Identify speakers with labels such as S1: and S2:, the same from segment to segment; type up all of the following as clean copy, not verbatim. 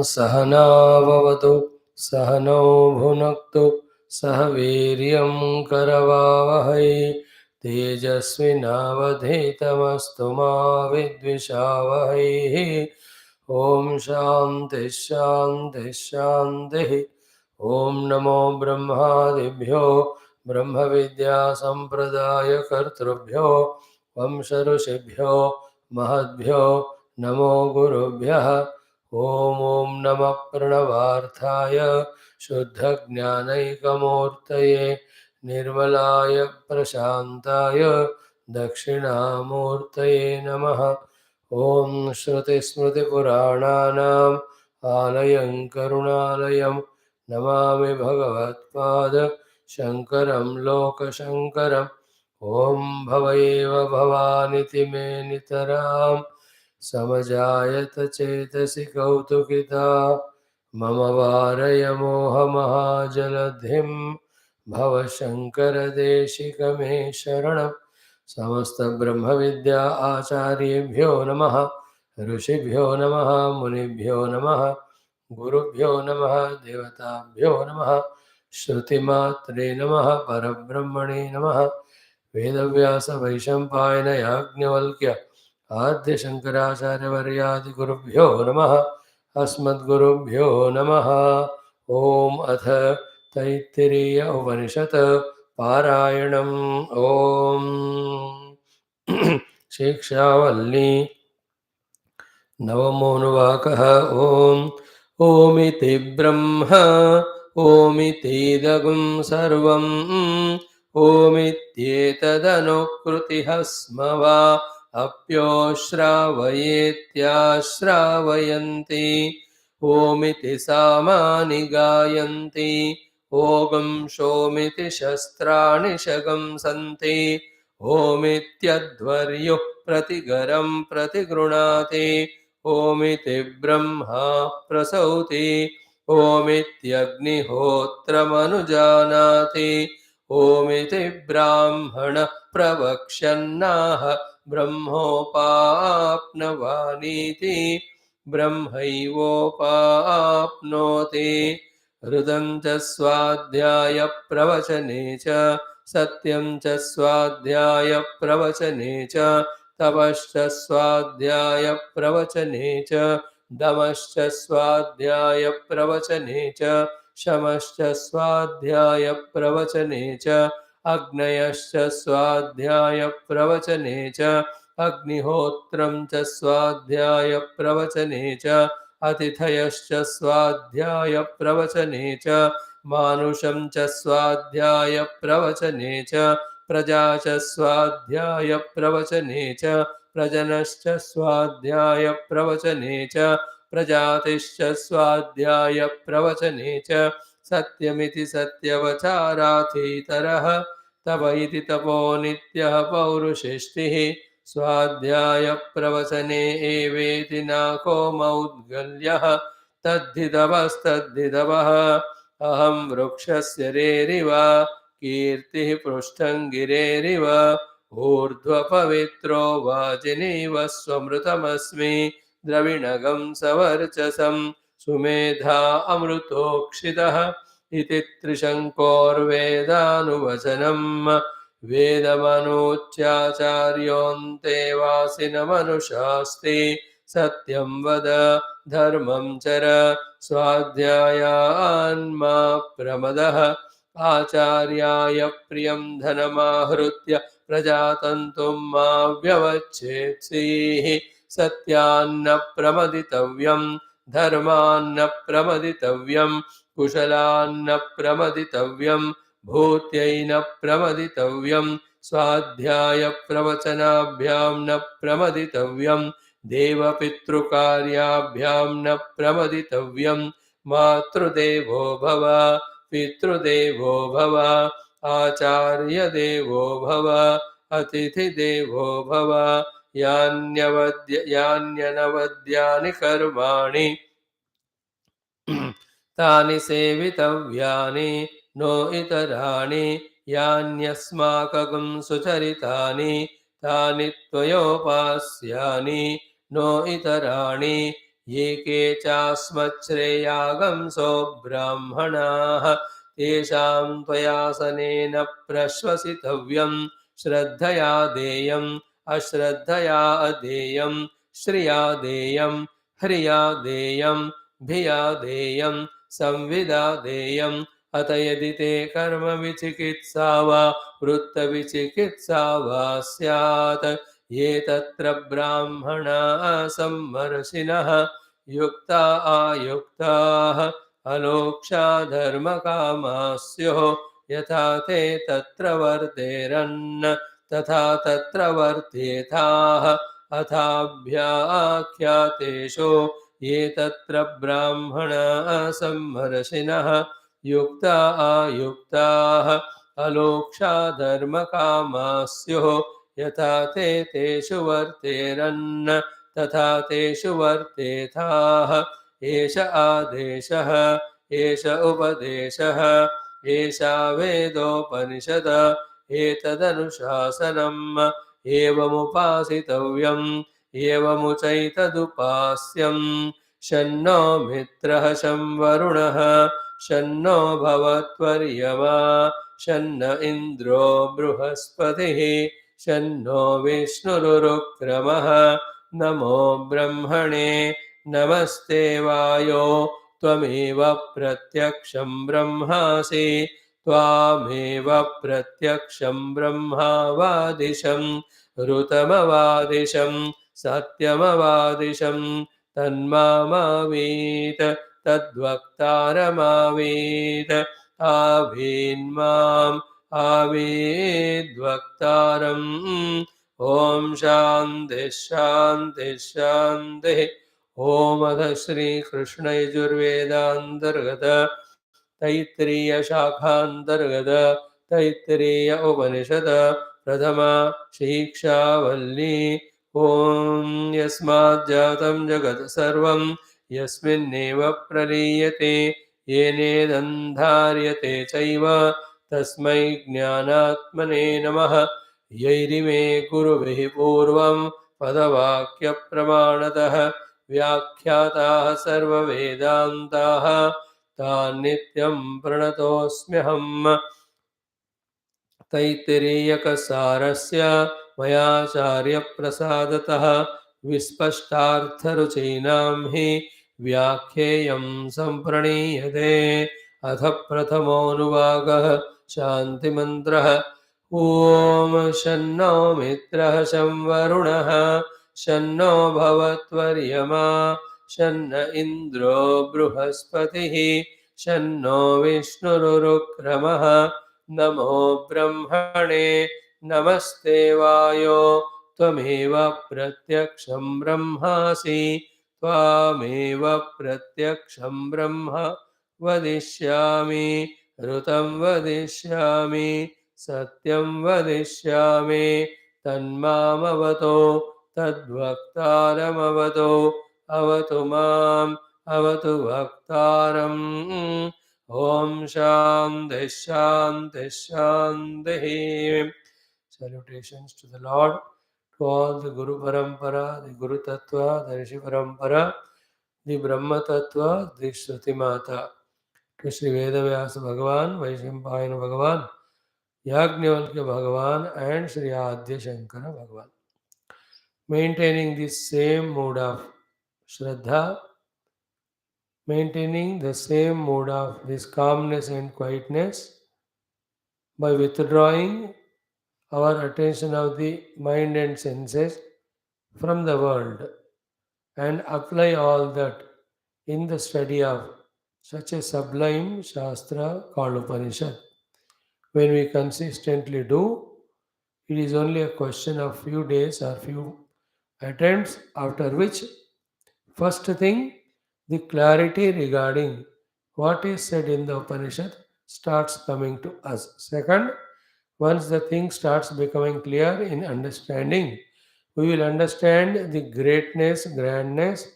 S1: सहनाववतु सहनौ भुनक्तु सह वीर्यं करवावहै तेजस्विनावधीतमस्तु मा विद्विषावहै। ओम शांति शांति शांति। ओम नमो ब्रह्मादिभ्यो ब्रह्म विद्या संप्रदाय कर्तृभ्यो वंश ऋषिभ्यो महद्भ्यो नमो गुरुभ्यः। ओम ओम नमः प्रणवार्थाय शुद्ध ज्ञानैकमूर्तये निर्मलाय प्रशांताय दक्षिणामूर्तये नमः। ओम श्रुतिस्मृतिपुराणानाम् आलयं करुणालयं नमामि भगवत्पाद शंकरं लोकशंकरम्। ओम भवैव भवानिति मे नितरां समजायत चेतसि कौतुकिता मम वारय मोहमहाजलधिं भवशङ्करदेशिकमे शरणम्। समस्त ब्रह्म विद्या आचार्येभ्यो नमः ऋषिभ्यो नमः मुनिभ्यो नमः गुरुभ्यो नमः देवताभ्यो नमः श्रुतिमात्रे नमः परब्रह्मणे नमः। वेदव्यास वैशम्पायन याज्ञवल्क्य आद्य शंकराचार्यवर्यादि गुरुभ्यो नमः अस्मद्गुरुभ्यो नमः। ओम अथ तैत्तिरीय उपनिषत् पारायणम्। ओम शिक्षा वल्ली नवमोऽनुवाकः। ओम ओमिति ब्रह्म ओमितीदगुं सर्वम् ओमित्येतदनुकृतिः स्म वा अप्योश्रावयेत्याश्रावयन्ति ओमिति सामानि गायन्ति ओगं शोमिति शस्त्राणि शगंसन्ति ओमित्यध्वर्युः प्रतिगरं प्रतिगृणाति ओमिति ब्रह्मा प्रसौति ओमित्यग्निहोत्रमनुजानाति ओमिति ब्राह्मण प्रवक्ष्यन्नाह ब्रह्मोपाप्नवानीति ब्रह्मैवोपाप्नोति। हृदं च स्वाध्याय प्रवचने च सत्यं च स्वाध्याय प्रवचने च तपश्च स्वाध्याय प्रवचने च दमश्च स्वाध्याय प्रवचने च शमश्च स्वाध्याय प्रवचने च अग्नयश्च स्वाध्याय प्रवचने च अग्निहोत्रं च स्वाध्याय प्रवचने च अतिथयश्च स्वाध्याय प्रवचने च मानुषं च स्वाध्याय प्रवचने च प्रजा च स्वाध्याय प्रवचने च प्रजनश्च स्वाध्याय प्रवचने च प्रजातिश्च स्वाध्याय प्रवचने च सत्यमिति सत्यवचाराथीतरः तप इति तपो नित्यः पौरुषेष्टिः स्वाध्याय प्रवचने एवेति नाको मौद्गल्यः तद्धितवस्तद्धितवः अहं वृक्षस्य रेरिव कीर्तिः पृष्ठं गिरेरिव ऊर्ध्वपवित्रो वाजिनीव स्वमृतमस्मि द्रविणगं सवर्चसं सुमेधा अमृतोक्षितः इति त्रिशङ्कोर्वेदानुवचनम् वेदमनूच्याचार्योऽन्ते वासिनमनुशास्ति सत्यं वद धर्मं चर स्वाध्यायान्मा प्रमदः आचार्याय प्रियं धनमाहृत्य प्रजातन्तुं मा व्यवच्छेत्सीः सत्यान्न प्रमदितव्यं धर्मान्न प्रमदितव्यं कुशलान्न प्रमदितव्यं भूत्यैन प्रमदितव्यं स्वाध्याय प्रवचनाभ्यां न प्रमदितव्यं देवपितृकार्याभ्यां न प्रमदितव्यं मातृदेवो भव पितृदेवो भव आचार्यदेवो भव अतिथिदेवो भव यान्यनवद्यानि कर्माणि तानि सेवितव्यानि नो इतराणि यान्यस्माकं सुचरितानि तानि त्वयोपास्यानि नो इतराणि ये के चास्मच्छ्रेयागंसो ब्राह्मणाः तेषां त्वयासनेन प्रश्वसितव्यं श्रद्धया देयम् अश्रद्धया अदेयं श्रिया देयं ह्रिया देयं भिया देयं संविदा देयम् अत यदि ते कर्म विचिकित्सा वा वृत्तविचिकित्सा वा स्यात् ये तत्र ब्राह्मणाः सम्मर्षिणः युक्ता आयुक्ताः अलोक्षा धर्मकामाः स्युः यथा ते तत्र वर्तेरन् तथा तत्र वर्तेथाः अथाभ्याख्यातेषु ये तत्र ब्राह्मणाः सम्मर्षिणः युक्ता आयुक्ताः अलोक्षा धर्मकामाः स्युः यथा ते तेषु वर्तेरन् तथा तेषु वर्तेथाः एष आदेशः एष उपदेशः एषा वेदोपनिषद एतदनुशासनम् एवमुपासितव्यम् एवमुचैतदुपास्यम् शन्नो मित्रः शं वरुणः शन्नो भवत्वर्यमा शन्न इन्द्रो बृहस्पतिः शन्नो विष्णुरुक्रमः नमो ब्रह्मणे नमस्ते वायो त्वमेव प्रत्यक्षं ब्रह्मासि त्वामेव प्रत्यक्षं ब्रह्मावादिशं ऋतमवादिशं सत्यमवादिशं तन्मामावीत तद्वक्तारमावीत आवीन्माम् आवीद्वक्तारम् ॐ शान्तिः शान्तिः शान्तिः ॐ अथ श्रीकृष्णयजुर्वेदान्तर्गत तैत्तिरीय शाखान्तर्गत तैत्तिरीय उपनिषद प्रथमा शिक्षा वल्ली ॐ यस्माज्जातं जगत् सर्वं यस्मिन्नेव प्रलीयते येनेदन्धार्यते चैव तस्मै ज्ञानात्मने नमः यैरिमे गुरुभिः पूर्वं पदवाक्यप्रमाणतः व्याख्याताः सर्ववेदान्ताः तान् नित्यं प्रणतोऽस्म्यहम् तैत्तिरीयकसारस्य मयाचार्यप्रसादतः विस्पष्टार्थरुचीनां हि व्याख्येयं सम्प्रणीयते अथ प्रथमोऽनुवागः शान्तिमन्त्रः ॐ शन्नो मित्रः शं वरुणः शन्नो भवत्वर्यमा शन्न इन्द्रो बृहस्पतिः शन्नो विष्णुरुक्रमः नमो ब्रह्मणे नमस्ते वायो त्वमेव प्रत्यक्षं ब्रह्मासि त्वामेव प्रत्यक्षं ब्रह्म वदिष्यामि ऋतं वदिष्यामि सत्यं वदिष्यामि तन्मामवतो तद्वक्तारमवतो अवतु माम् अवतु वक्तारम् ॐ शान्तिः शान्तिः शान्तिः Salutations to the Lord, to all the Guru Parampara, the Guru Tattva, the Rishi Parampara, the Brahma Tattva, the Shruti Mata, to Sri Vedavyasa Bhagavan, Vaishampayana Bhagavan, Yajnavalkya Bhagavan, and Sri Adya Shankara Bhagavan. Maintaining this same mood of Shraddha, maintaining the same mood of this calmness and quietness by withdrawing our attention of the mind and senses from the world and apply all that in the study of such a sublime Shastra called Upanishad. When we consistently do, it is only a question of few days or few attempts, after which, first thing, the clarity regarding what is said in the Upanishad starts coming to us. Second, once the thing starts becoming clear in understanding, we will understand the greatness, grandness,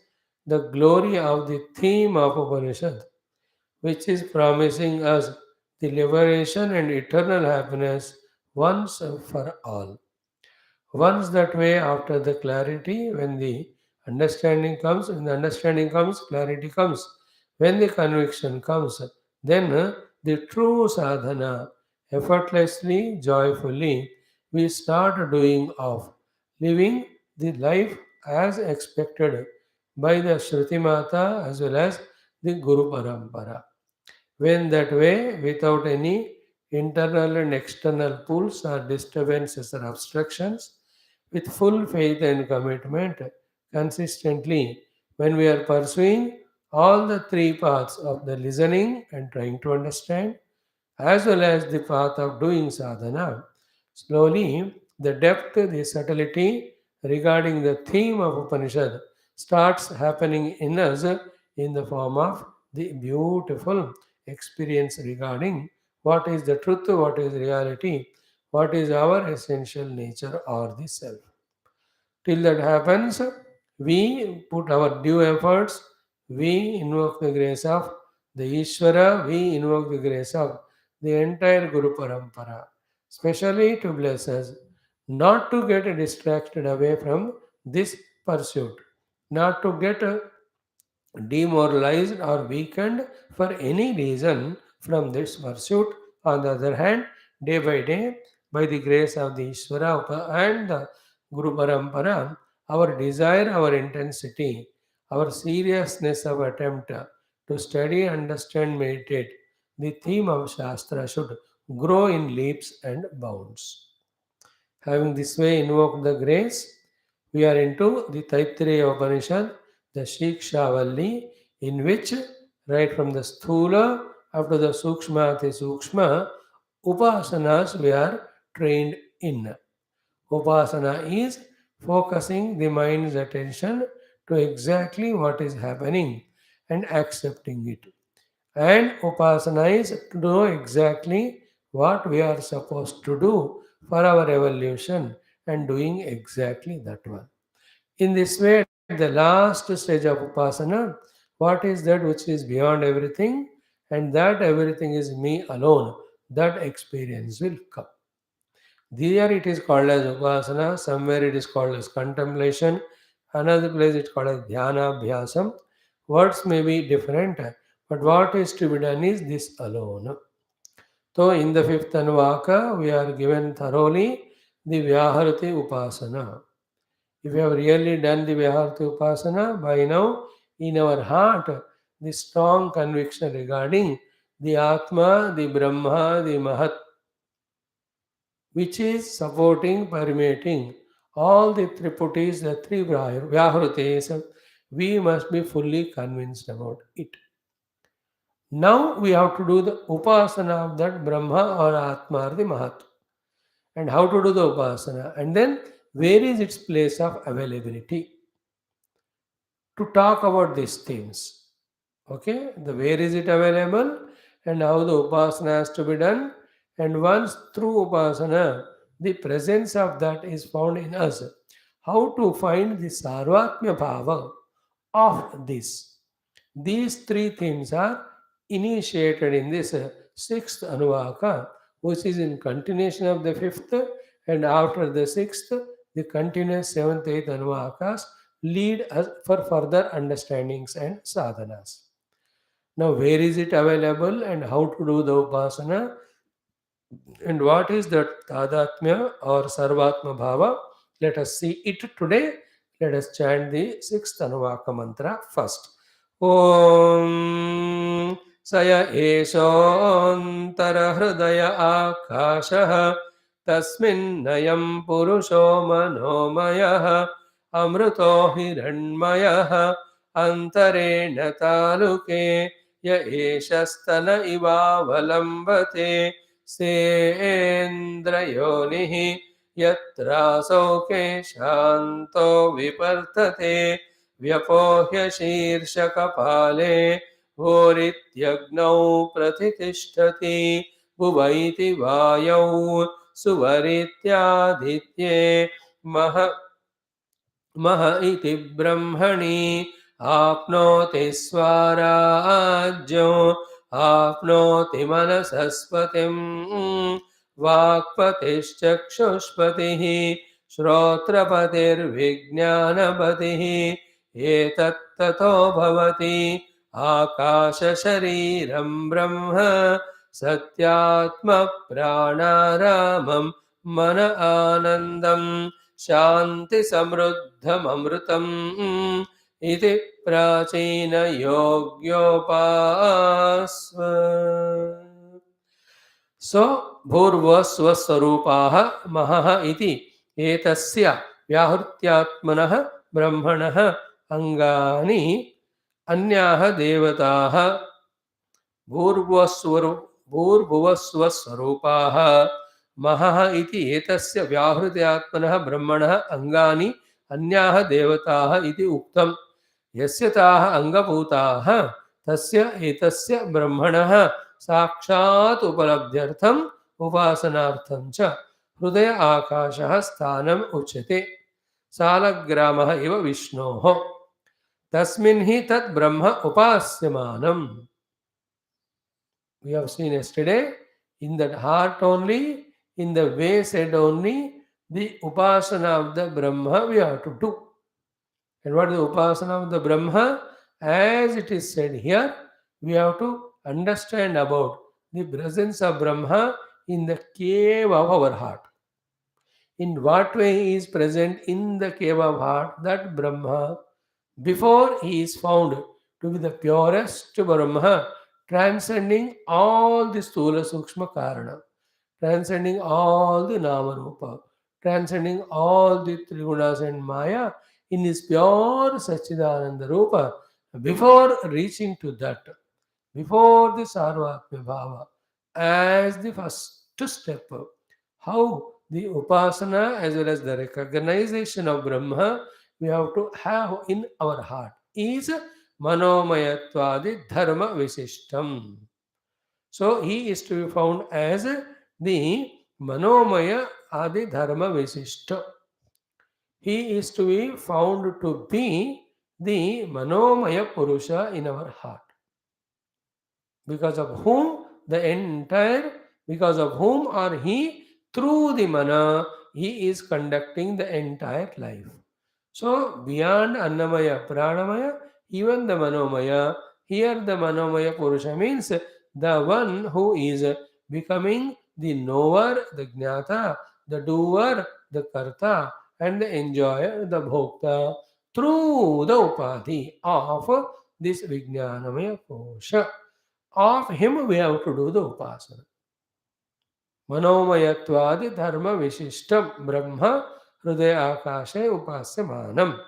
S1: the glory of the theme of Upanishad, which is promising us the liberation and eternal happiness once and for all. Once that way, after the clarity, when the Understanding comes. When the understanding comes, clarity comes. When the conviction comes, then the true sadhana, effortlessly, joyfully, we start doing of living the life as expected by the Shruti Mata as well as the Guru Parampara. When that way, without any internal and external pulls or disturbances or obstructions, with full faith and commitment, consistently, when we are pursuing all the three paths of the listening and trying to understand, as well as the path of doing sadhana, slowly the depth, the subtlety regarding the theme of Upanishad starts happening in us in the form of the beautiful experience regarding what is the truth, what is reality, what is our essential nature or the self. Till that happens, we put our due efforts, we invoke the grace of the Ishvara, we invoke the grace of the entire Guru Parampara, especially to bless us, not to get distracted away from this pursuit, not to get demoralized or weakened for any reason from this pursuit. On the other hand, day by day, by the grace of the and the Guru Parampara, our desire, our intensity, our seriousness of attempt to study, understand, meditate, the theme of Shastra should grow in leaps and bounds. Having this way invoked the grace, we are into the Taittiriya Upanishad, the Siksha Valli, in which, right from the Sthula up to the Sukshmati Sukshma, Upasanas we are trained in. Upasana is focusing the mind's attention to exactly what is happening and accepting it. And Upasana is to know exactly what we are supposed to do for our evolution and doing exactly that one. In this way, at the last stage of Upasana, what is that which is beyond everything, and that everything is me alone, that experience will come. There it is called as Upasana, somewhere it is called as contemplation, another place it's called as Dhyana Abhyasam. Words may be different, but what is to be done is this alone. So, in the fifth Anuvaka, we are given thoroughly the Vyaharati Upasana. If we have really done the Vyaharati Upasana, by now in our heart, the strong conviction regarding the Atma, the Brahma, the Mahat, which is supporting, permeating all the triputis, the three Vyahrutis, we must be fully convinced about it. Now we have to do the upasana of that Brahma or Atma or the Mahat. And how to do the upasana? And then where is its place of availability? To talk about these themes. Okay, the where is it available and how the upasana has to be done. And once through upasana, the presence of that is found in us. How to find the sarvatmya bhava of this. These three themes are initiated in this sixth Anuvaka, which is in continuation of the fifth, and after the sixth, the continuous seventh, eighth Anuvakas lead us for further understandings and sadhanas. Now, where is it available and how to do the upasana? And what is that Tadatmya or Sarvatma Bhava? Let us see it today. Let us chant the sixth Anuvaka mantra first. Om Saya Eshontara Hridaya Akashah Tasmin Nayam Purusho Manomaya Amruto Hiranmaya Antarena Taluke Ya Eshastana Ivavalambate सेन्द्रयोनिः यत्रासौ केशान्तो विपर्तते व्यपोह्य शीर्षकपाले भूरित्यग्नौ प्रतितिष्ठति भुव इति वायौ सुवरित्यादित्ये मह इति ब्रह्मणि आप्नोति स्वराज्यो आप्नोति मनसस्पतिं वाक्पतिश्चक्षुष्पतिः श्रोत्रपतिर्विज्ञानपतिः एतत्ततो भवति आकाशशरीरं ब्रह्म सत्यात्मप्राणारामं मन आनन्दं शान्तिसमृद्धममृतम् इति प्राचीनयोग्योपास्व. सो भूर्वस्वस्वरूपाः महः इति एतस्य व्याहृत्यात्मनः ब्रह्मणः अङ्गानि अन्याः देवताः भूर्भुवस्वस्वरूपाः महः इति एतस्य व्याहृत्यात्मनः ब्रह्मणः अङ्गानि अन्याः देवताः इति उक्तम्. यस्य ताः अङ्गभूताः तस्य एतस्य ब्रह्मणः साक्षात् उपलब्ध्यर्थम् उपासनार्थं च हृदय आकाशः स्थानम् उच्यते. सालग्रामः इव विष्णोः तस्मिन् हि तत् ब्रह्म उपास्यमानम्. We have seen yesterday, in that heart only, in the way said only, the upasana of the Brahma we have to do. And what is the upasana of the Brahma? As it is said here, we have to understand about the presence of Brahma in the cave of our heart. In what way he is present in the cave of heart, that Brahma, before he is found to be the purest Brahma, transcending all the Stula Sukshma Karana, transcending all the Nama Rupa, transcending all the Trigunas and Maya, in his pure Sachidananda Rupa, before reaching to that, before the Sarvatma Bhava, as the first step, how the Upasana as well as the recognition of Brahma we have to have in our heart is Manomayatvadi Dharma Visishtam. So he is to be found as the Manomaya Adi Dharma Visishta. He is to be found to be the Manomaya Purusha in our heart, because of whom or he, through the mana, he is conducting the entire life. So beyond Annamaya, Pranamaya, even the Manomaya, here the Manomaya Purusha means the one who is becoming the knower, the Jnata, the doer, the Karta, and the enjoyer, the Bhokta, through the Upadhi of this Vijnanamaya Purusha. Of him we have to do the Upasana. Manomayatwadi dharma vishishtam brahma hridaya akashe upasyamanam.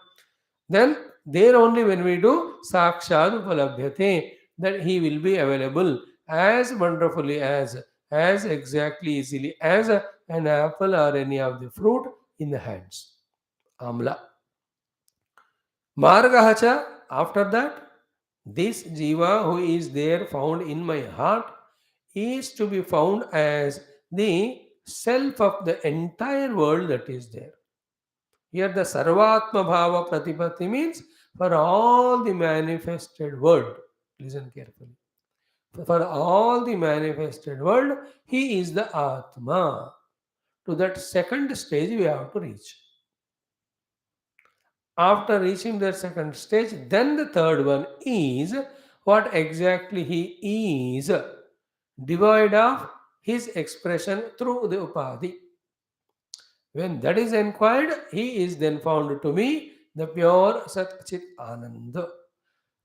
S1: Then there only when we do sakshad upalabhyate, that he will be available as wonderfully as exactly easily as an apple or any of the fruit in the hands. Amla. Margahacha, after that, this Jiva who is there found in my heart is to be found as the self of the entire world that is there. Here the Sarvatma Bhava Pratipatti means for all the manifested world. Listen carefully. For all the manifested world, he is the Atma. To that second stage we have to reach. After reaching that second stage, then the third one is what exactly he is, devoid of his expression through the Upadhi. When that is inquired, he is then found to be the pure Sat Chit Ananda.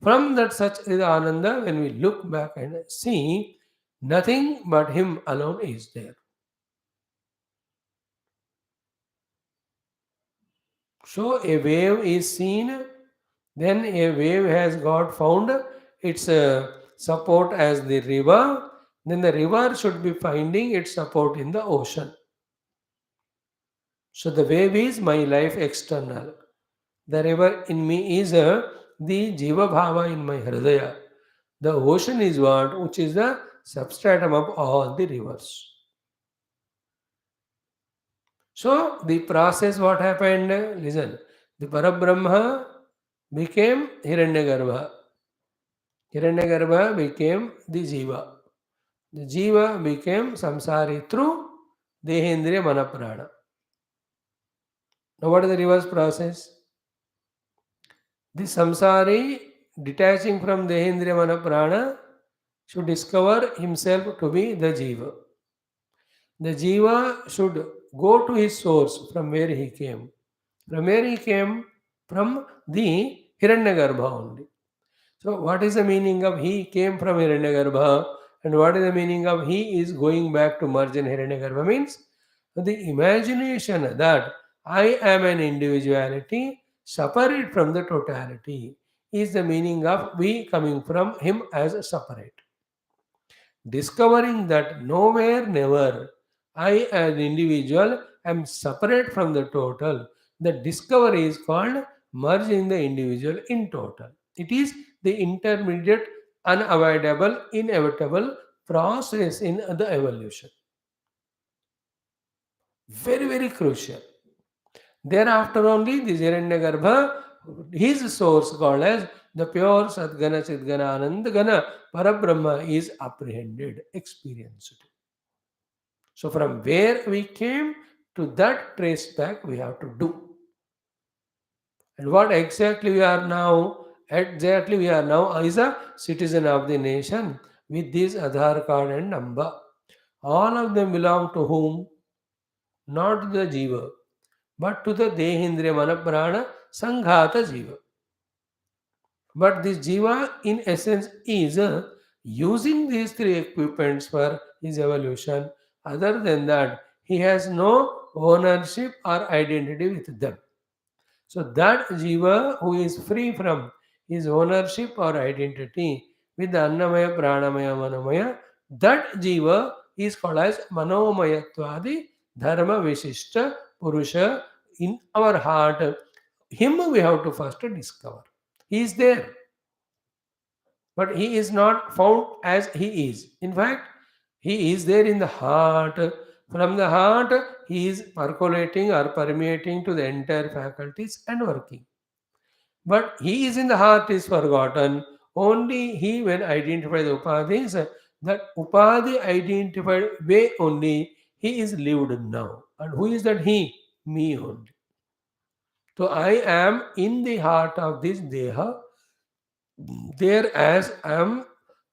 S1: From that Sat Chit Ananda, when we look back and see, nothing but him alone is there. So a wave is seen, then a wave has got found its support as the river, then the river should be finding its support in the ocean. So the wave is my life external. The river in me is the Jiva Bhava in my Hridaya. The ocean is what? Which is the substratum of all the rivers. So the process what happened? Listen. The Parabrahma became Hiranyagarbha. Hiranyagarbha became the Jiva. The Jiva became Samsari through Dehendriya Manaprana. Now what is the reverse process? The samsari, detaching from Dehendriya Mana Prana, should discover himself to be the Jiva. The Jiva should go to his source from where he came. From where he came? From the Hiranyagarbha only. So, what is the meaning of he came from Hiranyagarbha, and what is the meaning of he is going back to merge in Hiranyagarbha? Means the imagination that I am an individuality separate from the totality is the meaning of we coming from him as a separate. Discovering that nowhere, never, I as an individual am separate from the total. The discovery is called merging the individual in total. It is the intermediate, unavoidable, inevitable process in the evolution. Very, very crucial. Thereafter only the Hiranyagarbha, his source called as the pure Sadgana Chidgana Anandagana Parabrahma is apprehended, experienced. So from where we came to that trace back we have to do. And what exactly we are now, exactly we are now is a citizen of the nation with this Aadhaar card and number. All of them belong to whom? Not to the Jiva, but to the Dehindriya Manaprana Sanghata Jiva. But this Jiva, in essence, is using these three equipments for his evolution. Other than that, he has no ownership or identity with them. So, that Jiva who is free from his ownership or identity with the Annamaya, Pranamaya, Manomaya, that Jiva is called as Manomayatvadi Dharma Vishishta Purusha in our heart. Him we have to first discover. He is there, but he is not found as he is. In fact, he is there in the heart. From the heart, he is percolating or permeating to the entire faculties and working. But he is in the heart is forgotten. Only he, when identified the upadhis, that upadhi identified way only, he is lived now. And who is that he? Me only. So I am in the heart of this deha, there as I am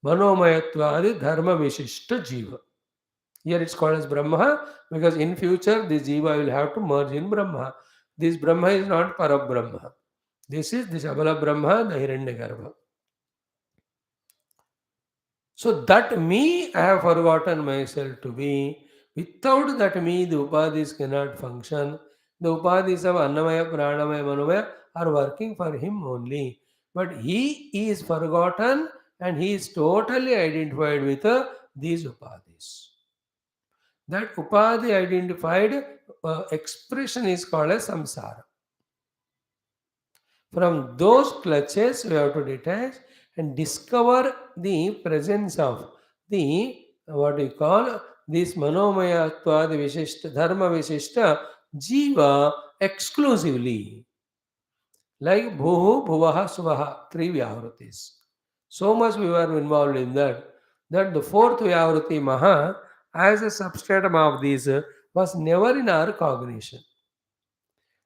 S1: Manomayatvadi Dharma Vishishta Jiva. Here it's called as Brahma because in future this Jiva will have to merge in Brahma. This Brahma is not Parabrahma. This is this Abala Brahma, the Hiranyagarbha. So that me I have forgotten myself to be. Without that me, the Upadhis cannot function. The Upadhis of Annamaya, Pranamaya, Manomaya are working for him only. But he is forgotten and he is totally identified with these Upadhis. That Upadhi identified expression is called as samsara. From those clutches, we have to detach and discover the presence of the what we call this manomaya tvadi vishishta dharma vishishta jiva exclusively, like bhuhu bhuvaha suvaha, three vyavrutis. So much we were involved in that the fourth vyavruti maha as a substratum of these was never in our cognition.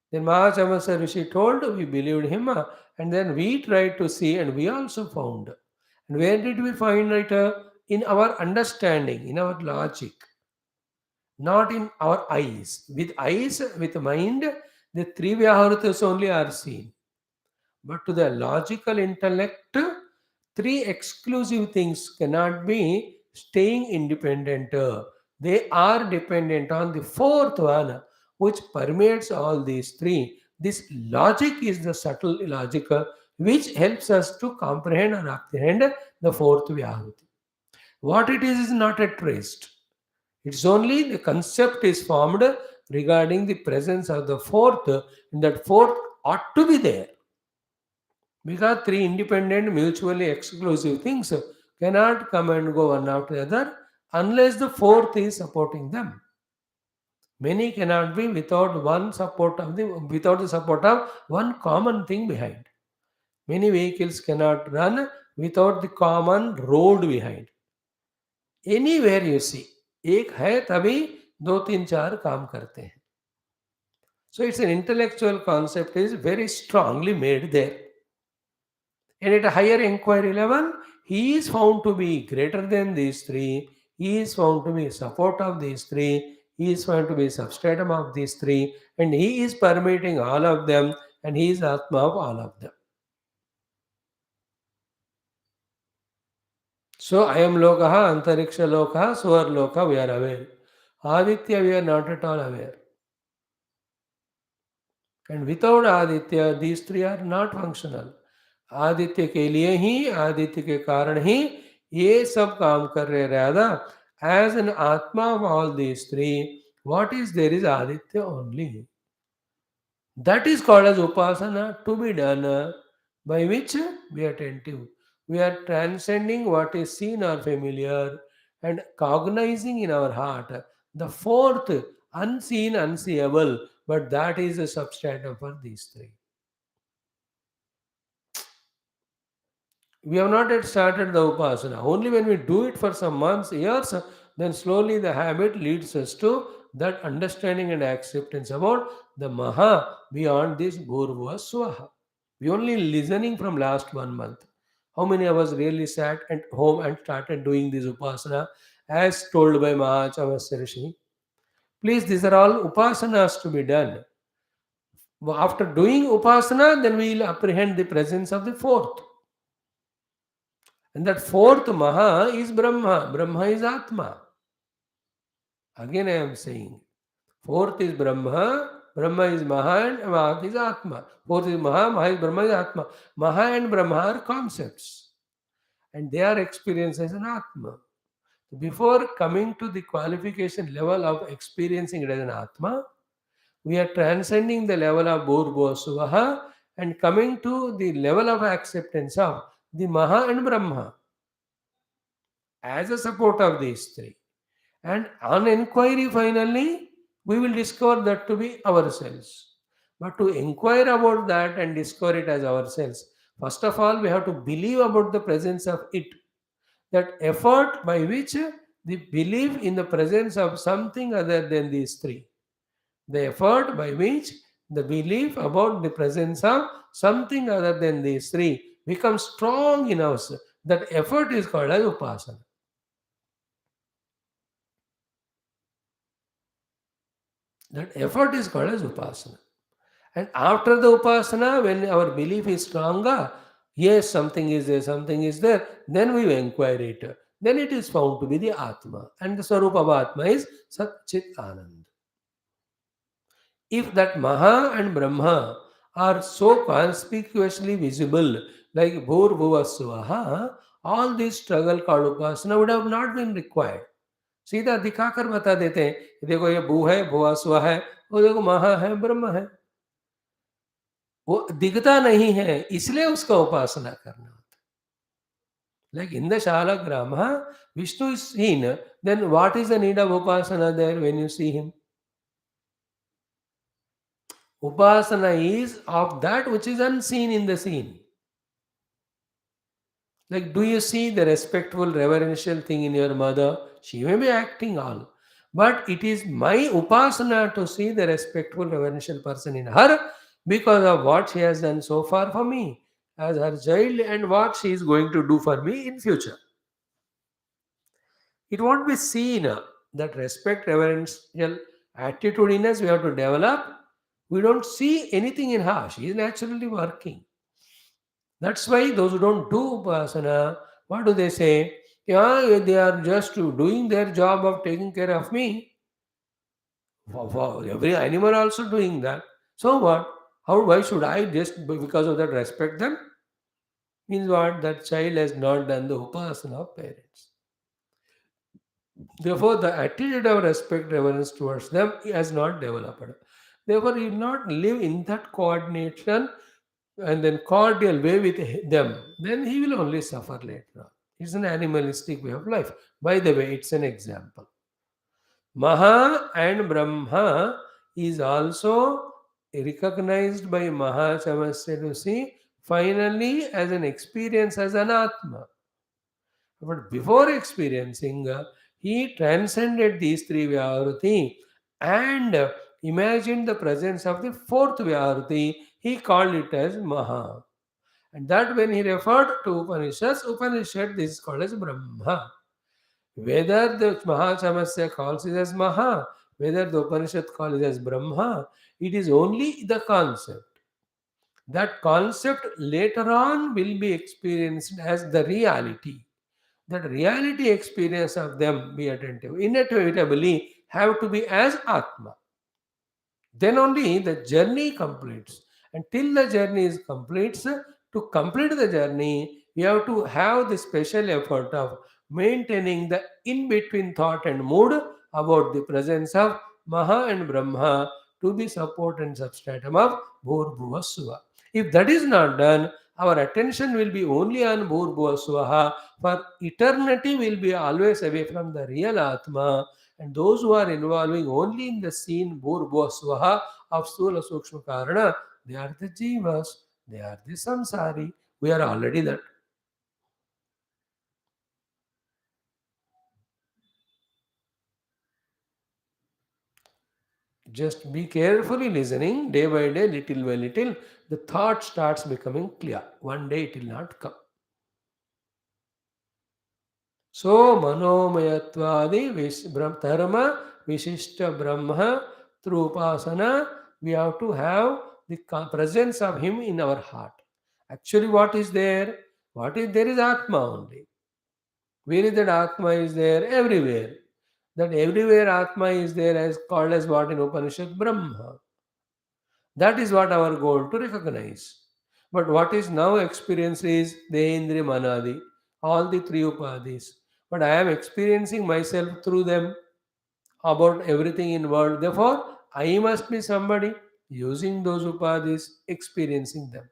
S1: Then Mahachamasa Rishi told, we believed him, and then we tried to see, and we also found. And where did we find it? In our understanding, in our logic, not in our eyes. With eyes, with mind, the three Vyaharatas only are seen. But to the logical intellect, three exclusive things cannot be staying independent. They are dependent on the fourth one, which permeates all these three. This logic is the subtle logic which helps us to comprehend or apprehend the fourth Vyahuti. What it is not at rest. It's only the concept is formed regarding the presence of the fourth, and that fourth ought to be there. Because three independent, mutually exclusive things cannot come and go one after the other unless the fourth is supporting them. Many cannot be without without the support of one common thing behind. Many vehicles cannot run without the common road behind. Anywhere you see, एक है तभी दो तीन चार काम करते हैं. So it's an intellectual concept is very strongly made there. And at a higher inquiry level, he is found to be greater than these three. He is found to be support of these three. He is found to be substratum of these three. And he is permeating all of them. And he is Atma of all of them. So I am Lokaha, Antariksha Lokaha, Suvar Loka, we are aware. Aditya, we are not at all aware. And without Aditya, these three are not functional. Aditya के लिए ही आदित्य के कारण ही ये सब काम कर रहे Radha as an atma of all these three what is there is Aditya only that is called as upasana to be done by which we are attentive. We are transcending what is seen or familiar and cognizing in our heart the fourth unseen, unseeable, but that is a substratum for these three. We have not yet started the upasana. Only when we do it for some months, years, then slowly the habit leads us to that understanding and acceptance about the Maha beyond this Bhurva Swaha. We only listening from last 1 month. How many of us really sat at home and started doing this upasana as told by Mahachavasya Rishi? Please, these are all upasanas to be done. After doing upasana, then we will apprehend the presence of the fourth. And that fourth Maha is Brahma. Brahma is Atma. Again, I am saying. Fourth is Brahma. Brahma is Maha and Maha is Atma. Fourth is Maha. Maha is Brahma is Atma. Maha and Brahma are concepts. And they are experienced as an Atma. Before coming to the qualification level of experiencing it as an Atma, we are transcending the level of Bhurbo Suvaha and coming to the level of acceptance of the Maha and Brahma as a support of these three. And on inquiry, finally, we will discover that to be ourselves. But to inquire about that and discover it as ourselves, first of all, we have to believe about the presence of it. That effort by which the belief in the presence of something other than these three. The effort by which the belief about the presence of something other than these three becomes strong in us. That effort is called as upasana. That effort is called as upasana. And after the upasana, when our belief is stronger, yes, something is there, then we inquire it. Then it is found to be the Atma. And the Swarupa of Atma is Sat Chit Anand. If that Maha and Brahma are so conspicuously visible, like Bhur Bhuva Swaha, all this struggle called upasana would have not been required. सीधा दिखाकर बता देते हैं कि देखो ये भू है भुआ स्व है वो देखो महा है ब्रह्म है वो दिखता नहीं है इसलिए उसका उपासना करना होता है like in the Shaligram Vishnu is seen then what is the need of upasana there when you see him upasana is of that which is unseen in the scene. Like, do you see the respectful, reverential thing in your mother? She may be acting all. But it is my upasana to see the respectful, reverential person in her because of what she has done so far for me as her child and what she is going to do for me in future. It won't be seen that respect, reverential attitude in us we have to develop. We don't see anything in her. She is naturally working. That's why those who don't do upasana, what do they say? Yeah, they are just doing their job of taking care of me. Wow, every animal also doing that. So what? How? Why should I just because of that respect them? Means what? That child has not done the upasana of parents. Therefore, the attitude of respect, reverence towards them has not developed. Therefore, he will not live in that coordination and then cordial way with them, then he will only suffer later on. It's an animalistic way of life. By the way, it's an example. Maha and Brahma is also recognized by Mahachamasya Rishi finally as an experience as an Atma. But before experiencing, he transcended these three Vyaruti and imagined the presence of the fourth Vyaruti. He called it as Maha. And that when he referred to Upanishads, Upanishad, this is called as Brahma. Whether the Mahasamasya calls it as Maha, whether the Upanishad calls it as Brahma, it is only the concept. That concept later on will be experienced as the reality. That reality experience of them, be attentive, inevitably have to be as Atma. Then only the journey completes. And till the journey is completes, to complete the journey, we have to have the special effort of maintaining the in-between thought and mood about the presence of Maha and Brahma to the support and substratum of Bhurbhuva Swaha. If that is not done, our attention will be only on Bhurbhuva Swaha. For eternity will be always away from the real Atma, and those who are involving only in the scene Bhurbhuva Swaha of Sthula Sukshma Karana, they are the Jeevas, they are the Samsari. We are already that. Just be carefully listening, day by day, little by little, the thought starts becoming clear. One day it will not come. So, Manomayatwadi Dharma Vishishta Brahma through Upasana, we have to have the presence of Him in our heart. Actually, what is there? What is there is Atma only. Where is that Atma is there? Everywhere. That everywhere Atma is there as called as what in Upanishad? Brahma. That is what our goal to recognize. But what is now experienced is Dehendri Manadi, all the three Upadhis. But I am experiencing myself through them about everything in world. Therefore, I must be somebody using those Upadhis, experiencing them.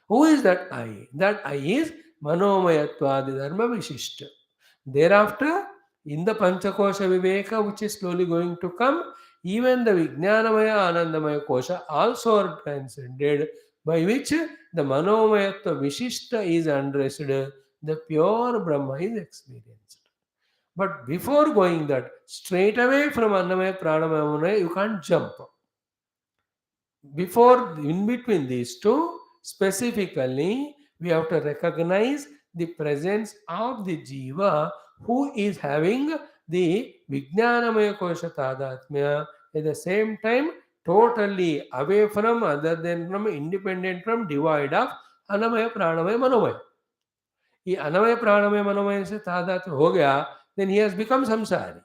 S1: Who is that I? That I is Manomayatvadi Dharma Vishishta. Thereafter, in the Panchakosha Viveka, which is slowly going to come, even the Vijnanamaya Anandamaya Kosha also are transcended, by which the Manomayatva Vishishta is undressed, the pure Brahma is experienced. But before going that, straight away from Annamaya Pranamaya Munaya, you can't jump. Before, in between these two, specifically, we have to recognize the presence of the Jiva who is having the Vijnanamaya Kosha Tadatmya, at the same time totally away from, other than from, independent from, devoid of Anamaya Pranamaya Manomaya. ये अनवय प्राणमय मनोमय से तादात्म्य हो गया, then he has become samsari.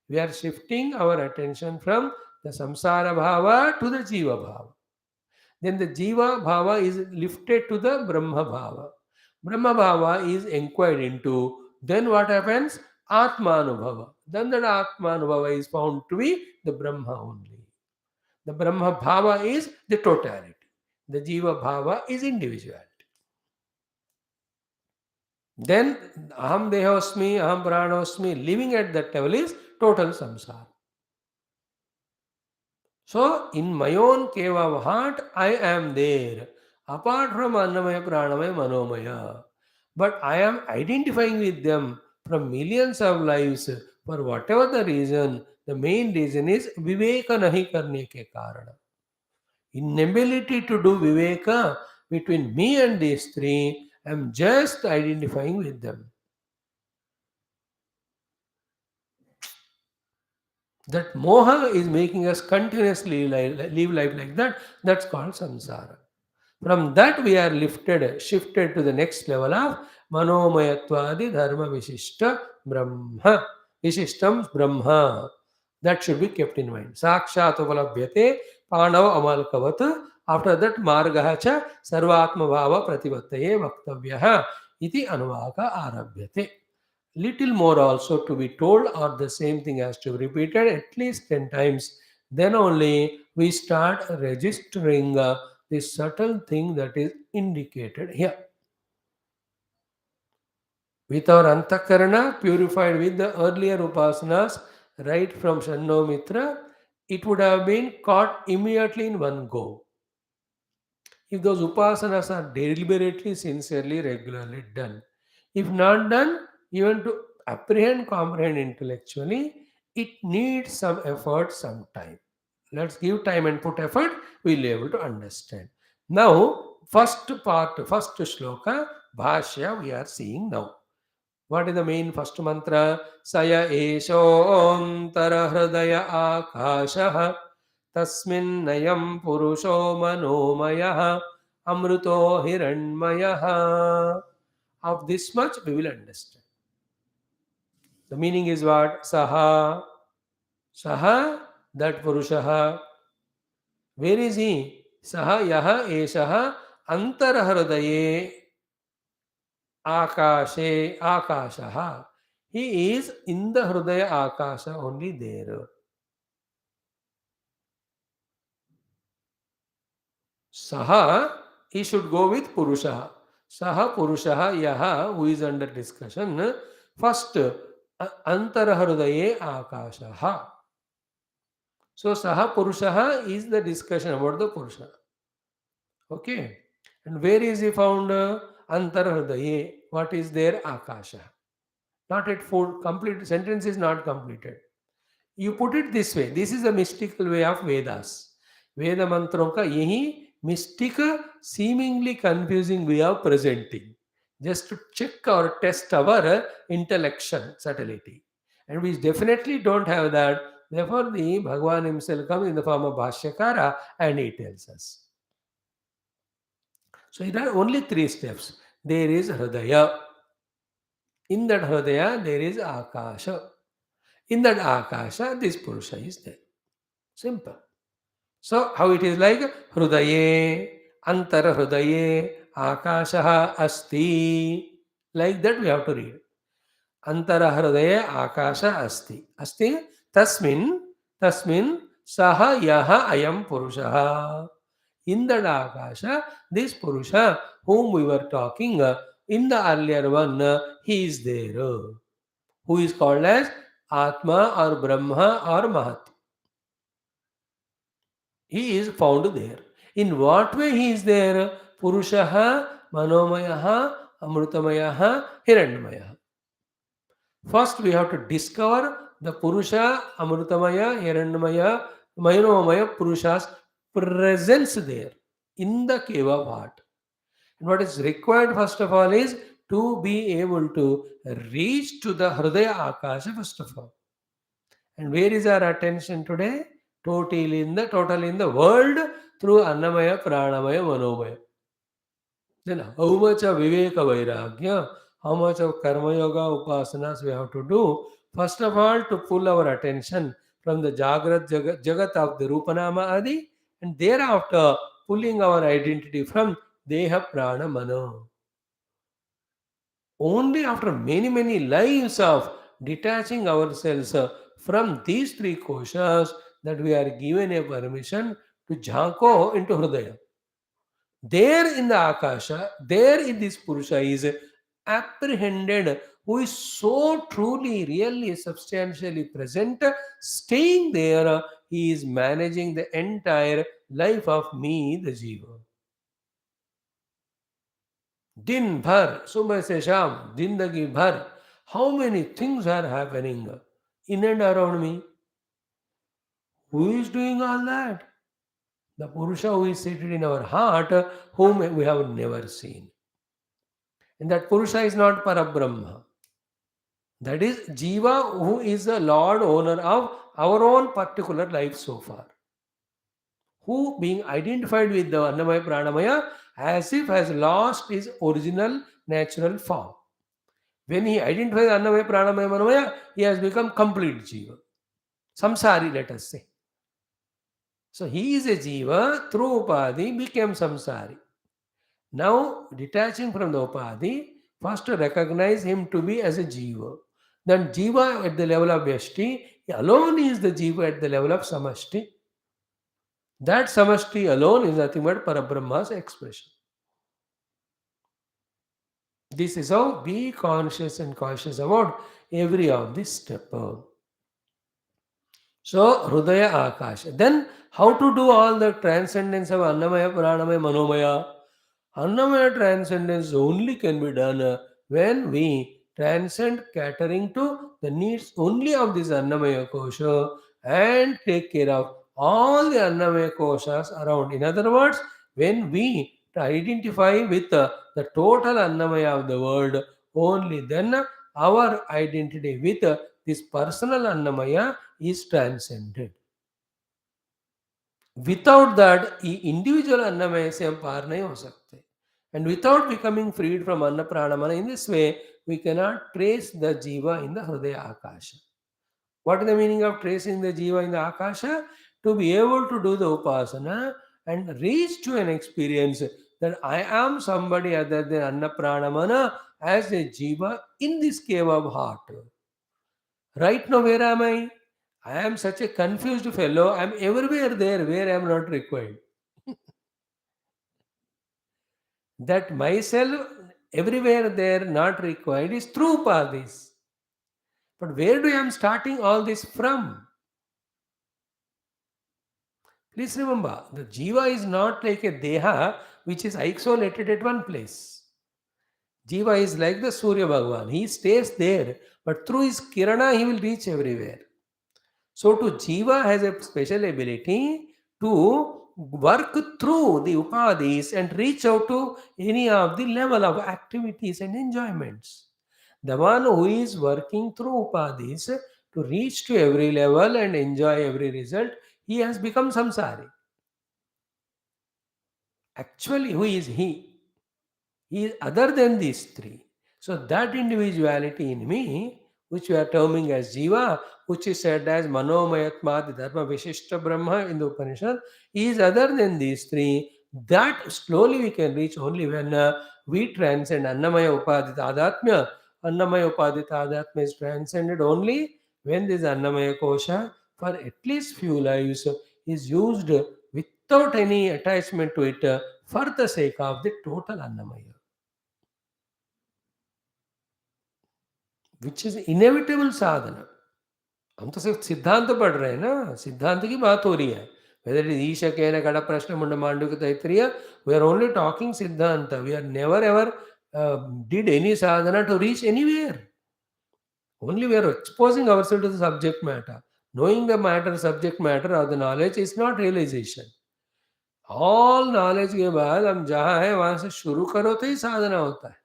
S1: We are shifting our attention from the samsara bhava to the jiva bhava. Then the jiva bhava is lifted to the brahma bhava. Brahma bhava is inquired into. Then what happens? Atmanubhava. Then that Atmanubhava is found to be the Brahma only. The Brahma bhava is the totality. The jiva bhava is individuality. Then Aham Dehosmi, Aham Pranosmi, living at that level is total samsara. So, in my own cave of heart, I am there, apart from Annamaya, Pranamaya, Manomaya. But I am identifying with them from millions of lives for whatever the reason. The main reason is Viveka nahi karne ke karana. Inability to do Viveka between me and these three, I am just identifying with them. That moha is making us continuously live life like that. That's called samsara. From that we are lifted, shifted to the next level of manomayatvadi dharma vishishta brahma. Vishishtam brahma. That should be kept in mind. Sakshat upalabhyate panav amalkavat. After that margaha cha sarvatma bhava prativattaye vaktavyaha iti anuvaka arabhyate. Little more also to be told, or the same thing has to be repeated at least 10 times. Then only we start registering the subtle thing that is indicated here. With our antakarana purified with the earlier upasanas, right from Shanno Mitra, it would have been caught immediately in one go. If those upasanas are deliberately, sincerely, regularly done. If not done, even to apprehend, comprehend intellectually, it needs some effort, some time. Let's give time and put effort, we'll be able to understand. Now, first part, first shloka, Bhashya, we are seeing now. What is the main first mantra? Saya Eshantara Hridaya Akasha Tasmin Nayam Purusho Manomaya Amruto Hiranmaya. Of this much we will understand. The meaning is what? Saha. Saha, that Purushaha. Where is he? Saha Yaha Eshaha Antarahridaye Akashe Akashaha. He is in the Hridaya Akasha only there. Saha, he should go with Purusha. Saha Purushaha Yaha, who is under discussion. First, Antarahridaye Akashaha. So Saha Purushaha is the discussion about the Purusha. Okay. And where is he found? Antarahridaye. What is there? Akasha. Not yet full. Complete sentence is not completed. You put it this way. This is a mystical way of Vedas. Veda mantron ka yahi mystic, seemingly confusing way of presenting. Just to check or test our intellection subtlety. And we definitely don't have that. Therefore, the Bhagavan himself comes in the form of Bhashyakara and he tells us. So there are only three steps. There is Hridaya. In that Hridaya, there is Akasha. In that Akasha, this Purusha is there. Simple. So how it is like? Hridaye, Antara Hridaye, Akasha Asti. Like that we have to read. Antara Hridaye, Akasha Asti. Asti, tasmin, Saha Yaha Ayam Purushaha. In that Akasha, this Purusha whom we were talking in the earlier one, he is there. Who is called as Atma or Brahma or Mahat. He is found there. In what way he is there? Purushaha, Manomayaha, Amrutamayaha, Hiranyamayaha. First we have to discover the Purusha, Amrutamaya, Hiranyamaya, Manomaya, Purusha's presence there in the cave of heart. And what is required first of all is to be able to reach to the Hridaya Akasha first of all. And where is our attention today? Totally in the world through Annamaya, Pranamaya, Manomaya. Then how much of Viveka Vairagya, how much of Karma Yoga Upasanas we have to do? First of all, to pull our attention from the Jagrat Jagat of the Rupanama Adi, and thereafter pulling our identity from Deha Prana Mano. Only after many lives of detaching ourselves from these three koshas that we are given a permission to jhanko into Hridaya. There in the Akasha, there in this Purusha is apprehended, who is so truly, really, substantially present, staying there, he is managing the entire life of me, the Jiva. Din bhar, subah se sham, zindagi bhar, how many things are happening in and around me? Who is doing all that? The Purusha who is seated in our heart, whom we have never seen. And that Purusha is not Parabrahma. That is Jiva, who is the Lord owner of our own particular life so far. Who, being identified with the Annamaya Pranamaya, as if has lost his original natural form. When he identifies Annamaya Pranamaya Manomaya, he has become complete Jiva. Samsari, let us say. So he is a Jiva, through Upadhi became Samsari. Now, detaching from the Upadhi, first to recognize him to be as a Jiva. Then Jiva at the level of Vyashti, alone is the Jiva at the level of Samashti. That Samashti alone is nothing but Parabrahma's expression. This is how be conscious and cautious about every of this step. So, Hridaya Akasha. Then, how to do all the transcendence of Annamaya, Pranamaya, Manomaya? Annamaya transcendence only can be done when we transcend catering to the needs only of this Annamaya Kosha and take care of all the Annamaya Koshas around. In other words, when we to identify with the total Annamaya of the world, only then our identity with this personal Annamaya is transcended. Without that, ये individual अन्नमय से हम पार नहीं हो सकते. And without becoming freed from Anna Pranamana, in this way, we cannot trace the Jiva in the Hridaya Akasha. What is the meaning of tracing the Jiva in the Akasha? To be able to do the Upasana and reach to an experience that I am somebody other than Anna Pranamana as a Jiva in this cave of heart. Right now, where am I? I am such a confused fellow. I am everywhere there where I am not required. That myself everywhere there not required is true Padis. But where do I am starting all this from? Please remember, the Jiva is not like a Deha which is isolated at one place. Jiva is like the Surya Bhagavan. He stays there, but through his Kirana he will reach everywhere. So to Jiva has a special ability to work through the upadis and reach out to any of the level of activities and enjoyments. The one who is working through upadis to reach to every level and enjoy every result, he has become samsari. Actually, who is he? He is other than these three. So that individuality in me, which we are terming as Jiva, which is said as Manomayatma, Dharma Vishishta Brahma in the Upanishad, is other than these three. That slowly we can reach only when we transcend Annamaya Upadita Adatmya. Annamaya Upadita Adatma is transcended only when this Annamaya Kosha, for at least few lives, is used without any attachment to it for the sake of the total Annamaya. Which is inevitable sadhana. हम तो सिर्फ सिद्धांत पढ़ रहे हैं ना, सिद्धांत की बात हो रही है. Weather is Ish cane Katha Prashna Mundaka Mandukya Taittiriya, we are only talking siddhanta. We are never ever did any sadhana to reach anywhere. Only we are exposing ourselves to the subject matter. Knowing the matter, subject matter or the knowledge is not realization. All knowledge के बाद हम जहाँ है वहाँ से शुरू करो तो ही साधना होता है.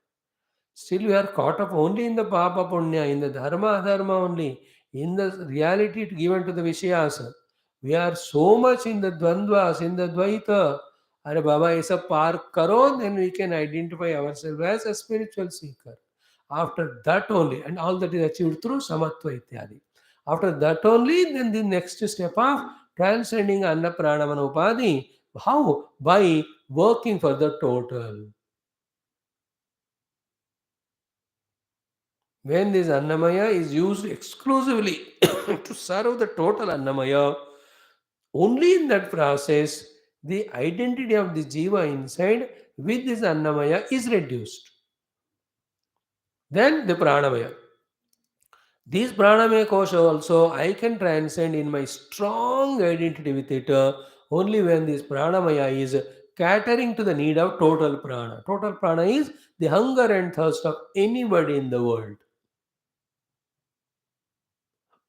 S1: Still, we are caught up only in the Papa Punya, in the Dharma Adharma only, in the reality given to the Vishayas. We are so much in the Dvandvas, in the Dvaita. Are Baba aisa par karo, then we can identify ourselves as a spiritual seeker. After that only, and all that is achieved through Samatva Ityadi. After that only, then the next step of transcending Anna Pranamana Upadhi. How? By working for the total. When this Annamaya is used exclusively to serve the total Annamaya, only in that process, the identity of the Jiva inside with this Annamaya is reduced. Then the Pranamaya. This Pranamaya Kosha also I can transcend in my strong identity with it only when this Pranamaya is catering to the need of total Prana. Total Prana is the hunger and thirst of anybody in the world.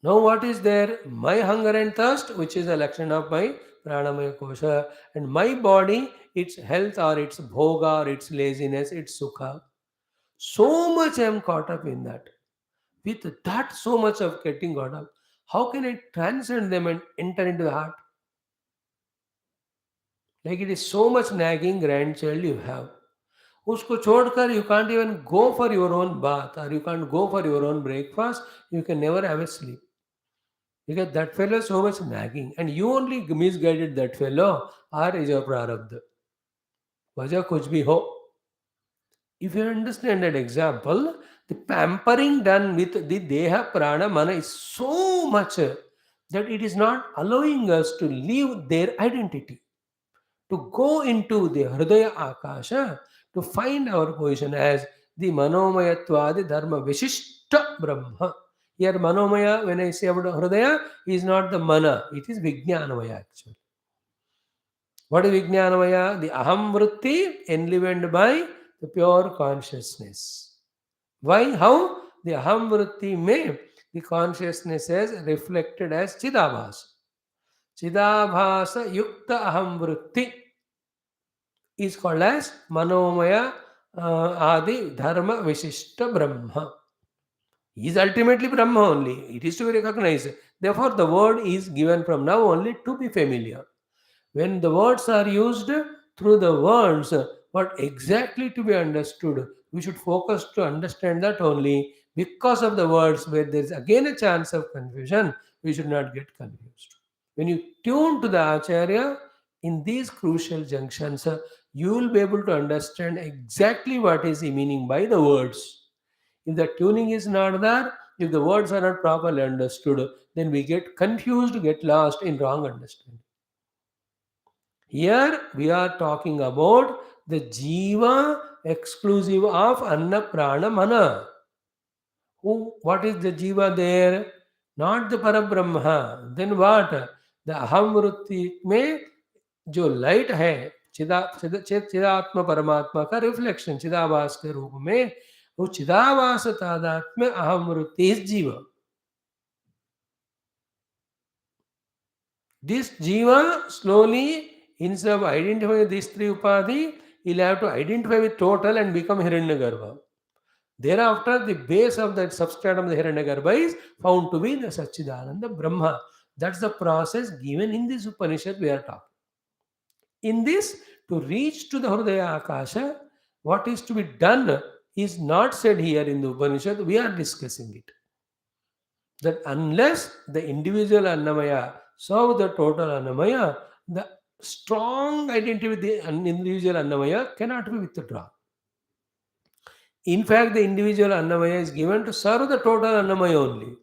S1: Now, what is there? My hunger and thirst, which is a lexan of my pranamaya kosha, and my body, its health or its bhoga or its laziness, its sukha. So much I am caught up in that. With that, so much of getting caught up, how can I transcend them and enter into the heart? Like it is so much nagging grandchild you have. उसको छोड़कर you can't even go for your own bath or you can't go for your own breakfast. You can never have a sleep. Because that fellow is so much nagging, and you only misguided that fellow, or is your prarabdha. वजह कुछ भी हो. If you understand that example, the pampering done with the Deha Prana Mana is so much that it is not allowing us to leave their identity, to go into the Hridaya Akasha, to find our position as the Manomayatwadi Dharma Vishishta Brahma. Here, Manomaya, when I say about Hridaya, is not the Mana, it is Vijnanamaya actually. What is Vijnanamaya? The Aham Vritti enlivened by the pure consciousness. Why? How? The Aham Vritti may, the consciousness is reflected as Chidabhasa. Chidabhasa Yukta Aham Vritti is called as Manomaya Adi Dharma Vishishta Brahma. He is ultimately Brahma only. It is to be recognized. Therefore, the word is given from now only to be familiar. When the words are used through the words, what exactly to be understood, we should focus to understand that only. Because of the words, where there is again a chance of confusion, we should not get confused. When you tune to the Acharya in these crucial junctions, you will be able to understand exactly what is the meaning by the words. If the tuning is not there, if the words are not properly understood, then we get confused, get lost in wrong understanding. Here we are talking about the Jiva exclusive of Anna Prana Mana. Who, what is the Jiva there? Not the Parabrahma. Then what? The Aham Vritti में जो light है चिदात्म परमात्मा का reflection चिदाभास के रूप में, वो चिदाभास तादात्म्य अहम वृत्ति इज जीव. This Jiva slowly, instead of identifying these three upadhi, he'll have to identify with total and become Hiranyagarbha. Thereafter, the base of that substratum of the Hiranyagarbha is found to be the Satchidananda Brahma. That's the process given in this Upanishad we are talking. In this, to reach to the Hridaya Akasha, what is to be done is not said here in the Upanishad, we are discussing it. That unless the individual Annamaya serve the total Annamaya, the strong identity with the individual Annamaya cannot be withdrawn. In fact, the individual Annamaya is given to serve the total Annamaya only.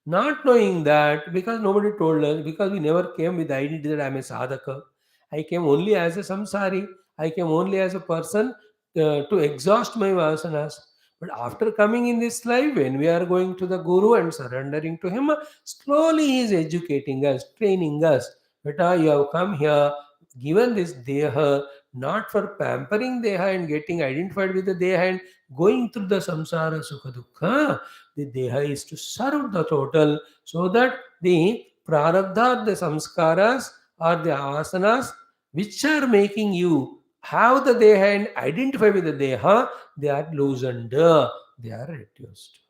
S1: Not knowing that, because nobody told us, because we never came with the identity that I am a sadhaka. I came only as a samsari. I came only as a person to exhaust my vasanas. But after coming in this life, when we are going to the Guru and surrendering to him, slowly he is educating us, training us. Beta, you have come here, given this deha, not for pampering deha and getting identified with the deha and going through the samsara sukha dukkha. The deha is to serve the total, so that the prarabdha, the samskaras or the asanas which are making you have the deha and identify with the deha, they are loosened, they are reduced.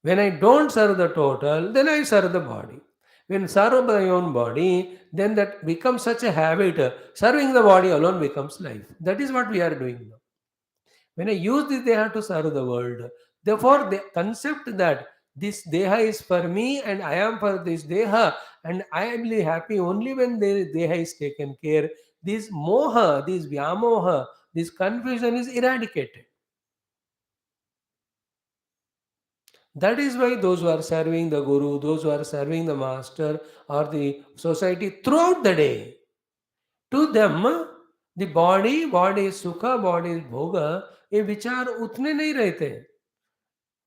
S1: When I don't serve the total, then I serve the body. When serve my own body, then that becomes such a habit. Serving the body alone becomes life. That is what we are doing now. When I use this deha to serve the world, therefore the concept that this deha is for me and I am for this deha and I am really happy only when the deha is taken care, this moha, this vyamoha, this confusion is eradicated. That is why those who are serving the Guru, those who are serving the Master or the society throughout the day, to them, the body is sukha, body is bhoga, ये विचार उतने नहीं रहते हैं,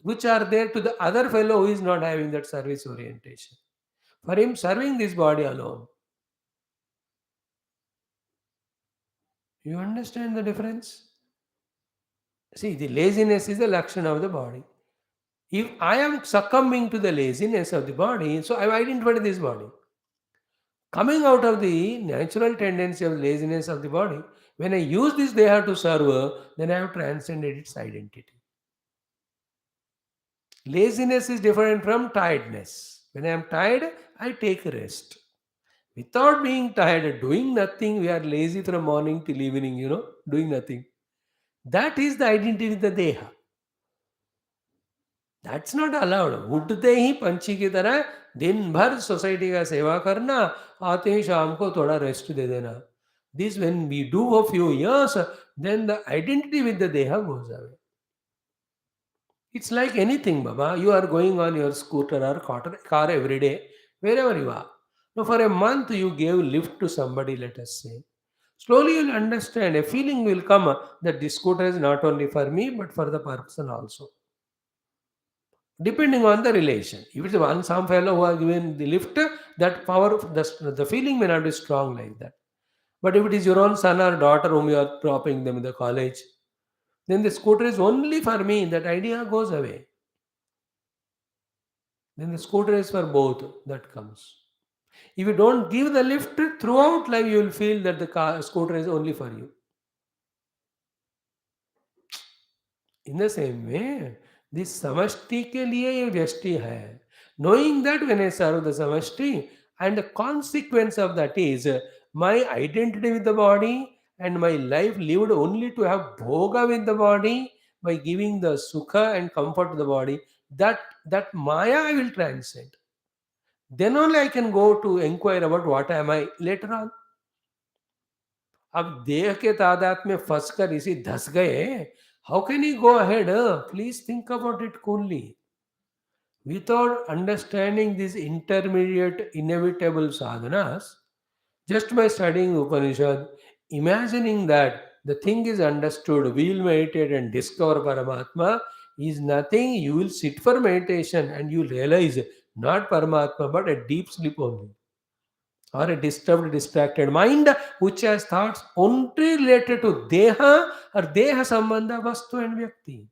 S1: which are there to the other fellow who is not having that service orientation. For him, serving this body alone. You understand the difference? See, the laziness is the lakshana of the body. If I am succumbing to the laziness of the body, so I have identified this body. Coming out of the natural tendency of laziness of the body, when I use this deha to serve, then I have transcended its identity. Laziness is different from tiredness. When I am tired, I take rest. Without being tired, doing nothing, we are lazy from morning till evening, doing nothing. That is the identity with the deha. That's not allowed. उठते ही पंछी की तरह दिन भर society का सेवा करना, आते ही शाम को थोड़ा रेस्ट दे देना. This when we do for few years, then the identity with the deha goes away. It's like anything, Baba. You are going on your scooter or car every day, wherever you are. Now, for a month, you gave lift to somebody, let us say. Slowly, you'll understand. A feeling will come that this scooter is not only for me, but for the person also. Depending on the relation. If it's some fellow who are given the lift, that power, the feeling may not be strong like that. But if it is your own son or daughter whom you are dropping them in the college, then the scooter is only for me. That idea goes away. Then the scooter is for both. That comes. If you don't give the lift throughout life, you will feel that the car scooter is only for you. In the same way, this samashti के लिए ये व्यष्टि है. Knowing that when I serve the samashti, and the consequence of that is my identity with the body and my life lived only to have bhoga with the body by giving the sukha and comfort to the body. That maya I will transcend. Then only I can go to inquire about what am I later on. अब देह के तादाद में फंसकर इसी धस गए. How can you go ahead? Please think about it coolly. Without understanding these intermediate inevitable sadhanas, just by studying Upanishad, imagining that the thing is understood, we will meditate and discover Paramatma is nothing. You will sit for meditation and you realize not Paramatma but a deep sleep only, or a disturbed, distracted mind which has thoughts only related to Deha or Deha Sambandha, Vastu and Vyakti.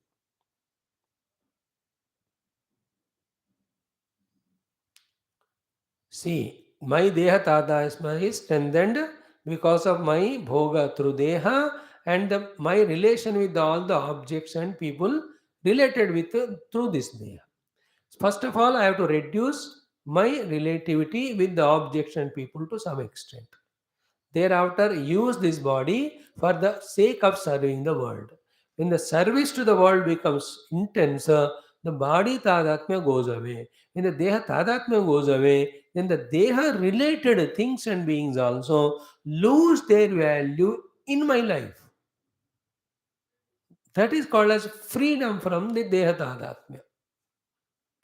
S1: See, my Deha Tadasma is strengthened because of my Bhoga through Deha and my relation with all the objects and people related with through this Deha. First of all, I have to reduce my relativity with the objects and people to some extent. Thereafter, use this body for the sake of serving the world. When the service to the world becomes intense, the body tadatmya goes away. When the deha tadatmya goes away, then the deha related things and beings also lose their value in my life. That is called as freedom from the deha tadatmya.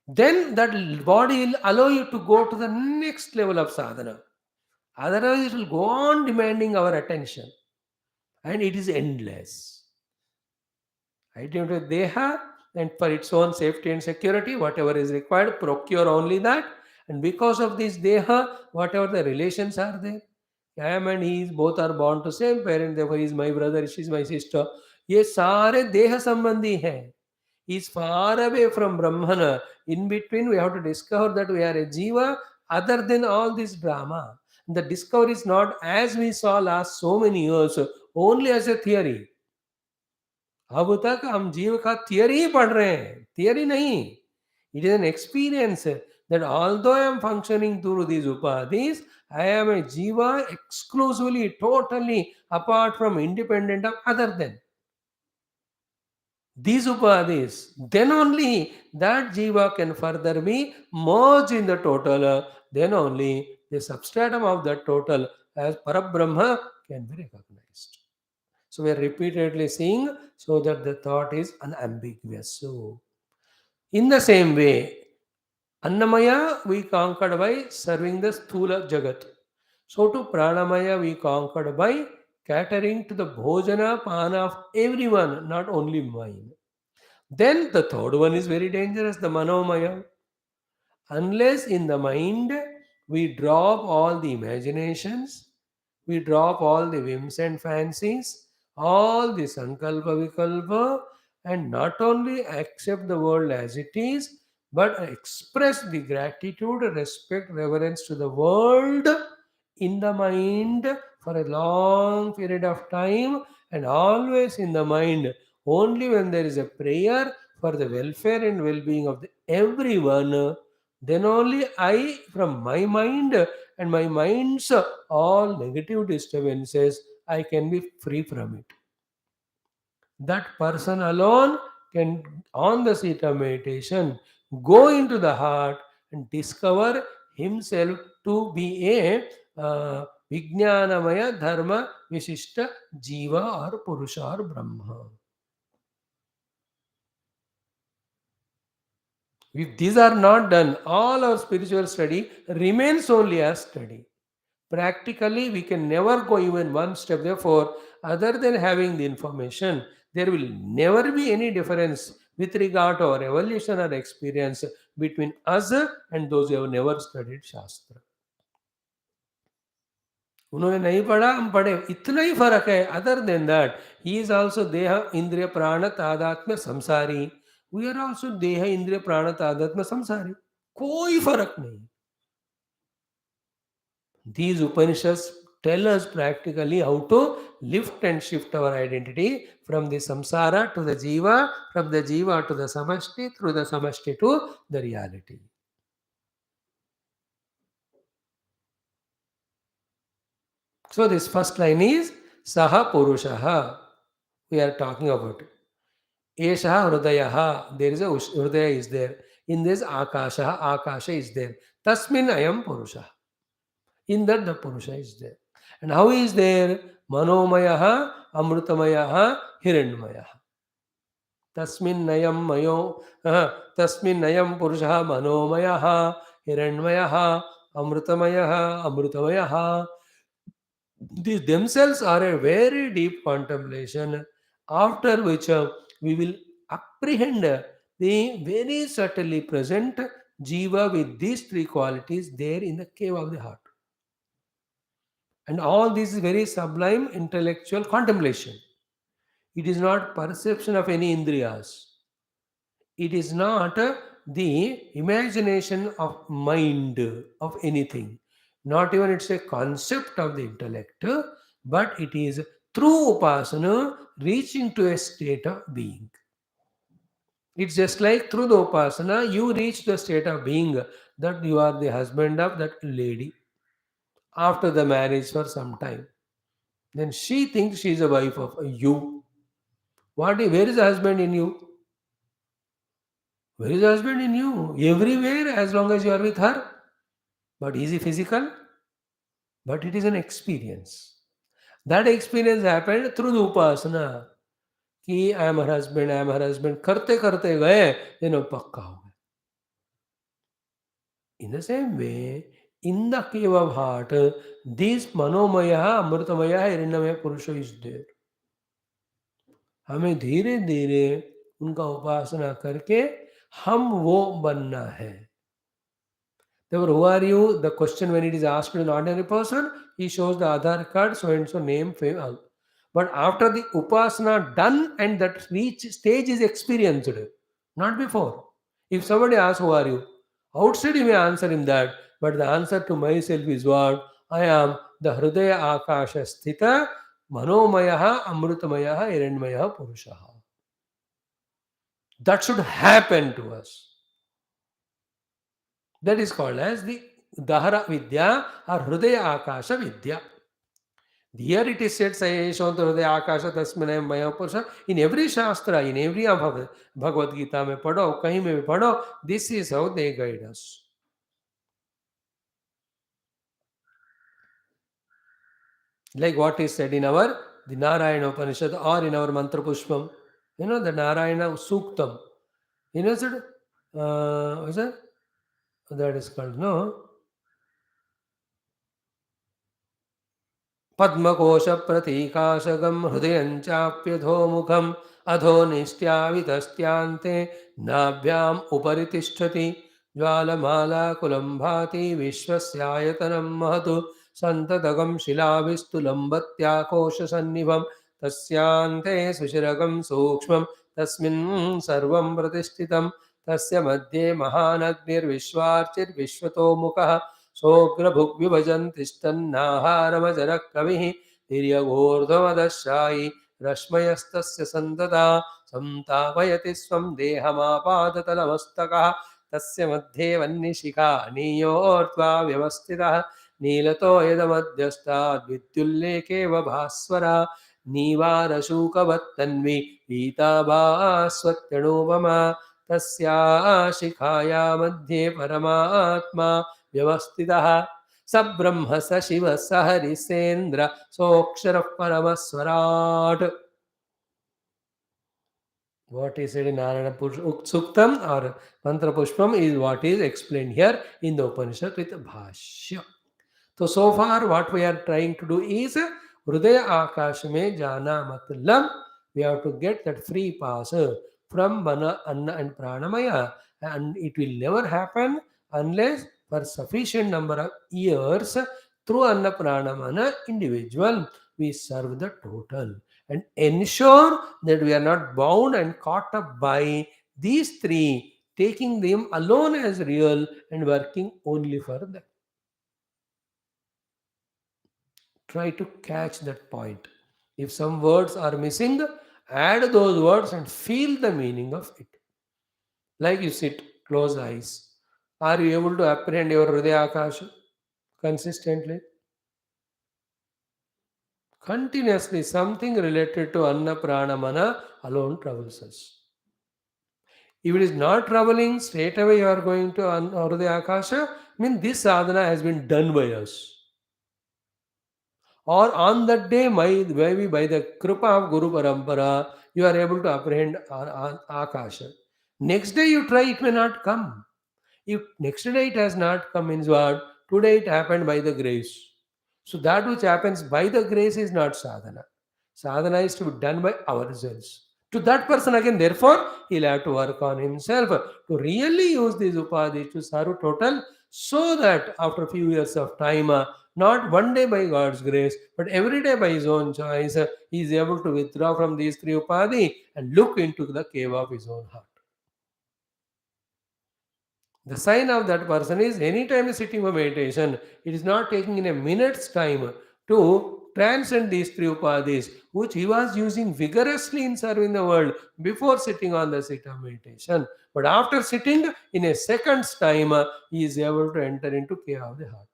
S1: Then that body will allow you to go to the next level of sadhana. Otherwise, it will go on demanding our attention and it is endless. Identify Deha, and for its own safety and security, whatever is required, procure only that. And because of this Deha, whatever the relations are there, I am and he is both are born to same parent, therefore he is my brother, she is my sister. ये सारे देह संबंधी हैं. He is far away from Brahmana. In between, we have to discover that we are a jiva other than all this drama. The discovery is not as we saw last so many years, only as a theory. अब तक हम जीव का theory ही पढ़ रहे हैं, theory नहीं. It is an experience that although I am functioning through these upadhis, I am a jiva exclusively, totally apart from, independent of other than these upadhis. Then only that jiva can further be merged in the total. Then only the substratum of that total as Parabrahma can be recognized. So we are repeatedly seeing so that the thought is unambiguous. So, in the same way, Annamaya we conquered by serving the Sthula Jagat. So to Pranamaya we conquered by catering to the Bhojana Pana of everyone, not only mine. Then the third one is very dangerous, the Manomaya. Unless in the mind we drop all the imaginations, we drop all the whims and fancies, all the sankalpa vikalpa, and not only accept the world as it is, but express the gratitude, respect, reverence to the world in the mind for a long period of time, and always in the mind only when there is a prayer for the welfare and well-being of everyone, then only I, from my mind and my mind's all negative disturbances, I can be free from it. That person alone can, on the seat of meditation, go into the heart and discover himself to be a Vijnanamaya Dharma Vishishta Jiva or Purusha or Brahma. If these are not done, all our spiritual study remains only as study. Practically, we can never go even one step. Therefore, other than having the information, there will never be any difference with regard to our evolution or experience between us and those who have never studied Shastra. उन्होंने नहीं पढ़ा, हम पढ़े, इतना ही फर्क है. Other than that he is also देह इंद्रिय प्राण तादात्म्य संसारी. वी आर ऑल्सो देह इंद्रिय प्राण तादात्म्य संसारी. कोई फर्क नहीं. These Upanishads tell us practically how to lift and shift our identity from the samsara to the jiva, from the jiva to the samashti, through the samashti to the reality. So this first line is Saha Purushaha. We are talking about Eshaha Hrudayaha. There is a Hridaya is there. In this Akasha, Akasha is there. Tasmin Ayam Purusha. In that the Purusha is there. And how is there? Manomayaha, Amrutamayaha, Hiranyamayaha. Tasminnayam mayo, Tasminnayam Purusha Manomayaha, Hiranyamayaha, Amrutamayaha. These themselves are a very deep contemplation, after which we will apprehend the very subtly present Jiva with these three qualities there in the cave of the heart. And all this is very sublime intellectual contemplation. It is not perception of any indriyas. It is not the imagination of mind of anything. Not even it's a concept of the intellect, but it is through upasana reaching to a state of being. It's just like through the upasana, you reach the state of being that you are the husband of that lady after the marriage for some time. Then she thinks she is a wife of you. Where is the husband in you? Where is the husband in you? Everywhere, as long as you are with her. But is he physical? But it is an experience. That experience happened through the upasana. कि I am her husband, I am her husband. करते करते गए, then वो पक्का हो गया. In the same way, in the cave of heart, this manomaya, amritamaya, hiranyamaya purusha is there. हमें धीरे धीरे उनका उपासना करके हम वो बनना है. Therefore, who are you? The question when it is asked to an ordinary person, he shows the Aadhaar card, so and so name, fame, all. But after the upasana done and that reach stage is experienced, not before. If somebody asks, who are you? Outside you may answer him that, but the answer to myself is what? I am the Hridaya Akasha Sthita Manomayaha Amrutamayaha Hiranyamayaha Purushaha. That should happen to us. That is called as the Dahara Vidya or Hridaya Akasha Vidya. Here it is said, Sayeshonta Hridaya Akasha Tasminayam Maya Purusha. In every Shastra, in every Bhagavad Gita, mein padho, kahin mein bhi padho, this is how they guide us. Like what is said in our the Narayana Upanishad or in our Mantra Pushpam. You know, the Narayana Suktam. You know, said, what is that? That is called, no? पद्मकोशप्रतीकाशगं हृदयञ्चाप्यधोमुखम् अधो निष्ट्यावितस्त्यान्ते नाभ्याम् उपरि तिष्ठति ज्वालमालाकुलं भाति विश्वस्यायतनं महतु सन्ततगं शिलाविस्तुलम्बत्याकोशसन्निभं तस्यान्ते सुशिरगं सूक्ष्मं तस्मिन् सर्वं प्रतिष्ठितं तस्य मध्ये महानग्निर्विश्वार्चिर्विश्वतोमुखः सोग्रभुग्विभजन् तिष्ठन्नाहारमजरः कविः तिर्यगोर्ध्वमदशायि रश्मयस्तस्य सन्तता संतापयति स्वं देहमापादतलमस्तकः तस्य मध्ये वह्निशिखा नीयोर्ध्वा व्यवस्थितः नीलतो यदमध्यस्ताद्विद्युल्लेखेव भास्वरा नीवारशूकवत्तन्वी पीताभास्वत्यणुपमा तस्या शिखाया मध्ये परमात्मा व्यवस्थितः स ब्रह्म स शिव स हरिसेन्द्र सोऽक्षरः परमस्वराट्. What is said in Narayana Suktam or Mantra Pushpam is what is explained here in the Upanishad with Bhashyam. So far what we are trying to do is Hridaya Akash mein jana matlab we have to get that free pass from Mana, Anna and Pranamaya, and it will never happen unless for sufficient number of years through Anna Pranamana individual we serve the total and ensure that we are not bound and caught up by these three, taking them alone as real and working only for them. Try to catch that point. If some words are missing, add those words and feel the meaning of it. Like you sit, close eyes. Are you able to apprehend your Hridaya Akasha consistently? Continuously, something related to Anna Prana Mana alone troubles us. If it is not troubling, straight away you are going to Hridaya Akasha, mean this sadhana has been done by us. Or on that day, maybe by the Kripa of Guru Parampara, you are able to apprehend Akasha. Next day you try, it may not come. If next day it has not come, means what? Today it happened by the grace. So that which happens by the grace is not sadhana. Sadhana is to be done by ourselves. To that person again, therefore, he'll have to work on himself to really use these upadhis to serve total, so that after a few years of time, not one day by God's grace, but every day by his own choice, he is able to withdraw from these three upadhi and look into the cave of his own heart. The sign of that person is anytime sitting for meditation, it is not taking in a minute's time to transcend these three upadhis, which he was using vigorously in serving the world before sitting on the seat of meditation. But after sitting, in a second's time, he is able to enter into cave of the heart.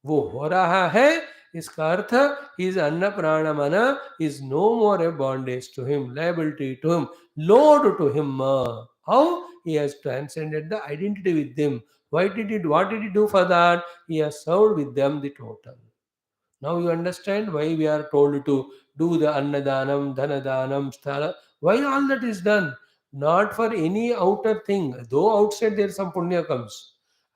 S1: वो हो रहा है, इसका अर्थ his anna prana mana is no more a bondage to him, liability to him, load to him. How? He has transcended the identity with them. What did he do for that? He has served with them the total. Now you understand why we are told to do the Annadanam, Dhanadanam, Sthala. Why all that is done? Not for any outer thing. Though outside there some punya comes.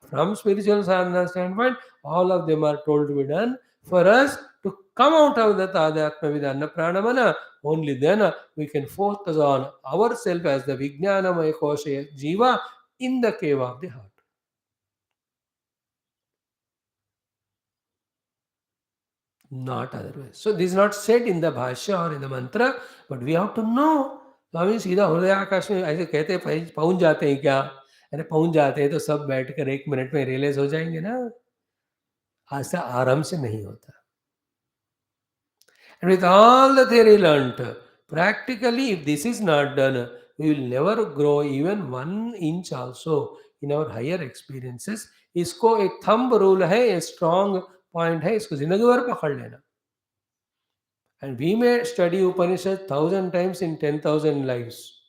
S1: From spiritual sadhana standpoint, all of them are told to be done for us to come out of the Tadhyatma with Anna Pranamana. Only then we can focus on ourselves as the Vijnanamaya Kosha Jiva in the cave of the heart. Not otherwise. So this is not said in the Bhashya or in the mantra, but we have to know. स्वामी सीधा हृदय आकाश में ऐसे कहते हैं पहुंच जाते हैं क्या? अरे पहुंच जाते हैं तो सब बैठकर 1 मिनट में रियलाइज हो जाएंगे ना. ऐसा आराम से नहीं होता. And with all the theory learnt, practically if this is not done, we will never grow even 1 inch also in our higher experiences. इसको एक thumb rule है, a strong point है, इसको जिंदगी भर पकड़ लेना. And we may study Upanishad 1,000 times in 10,000 lives.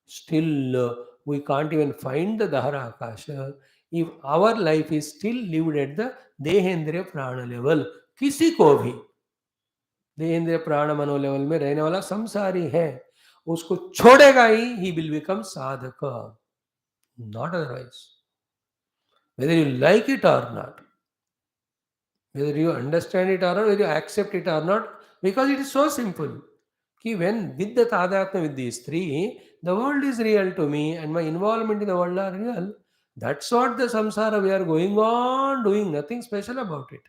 S1: Still, we can't even find the Dahara Akasha if our life is still lived at the Dehendriya Prana level. किसी को भी देहेंद्रिय प्राण मनो लेवल में रहने वाला संसारी है, उसको छोड़ेगा ही, he will become sadhaka, not otherwise. Whether you like it or not, whether you understand it or not, whether you accept it or not, because it is so simple. Ki when with the Tadhyatma, with these three, the world is real to me and my involvement in the world are real. That's what the samsara we are going on doing, nothing special about it.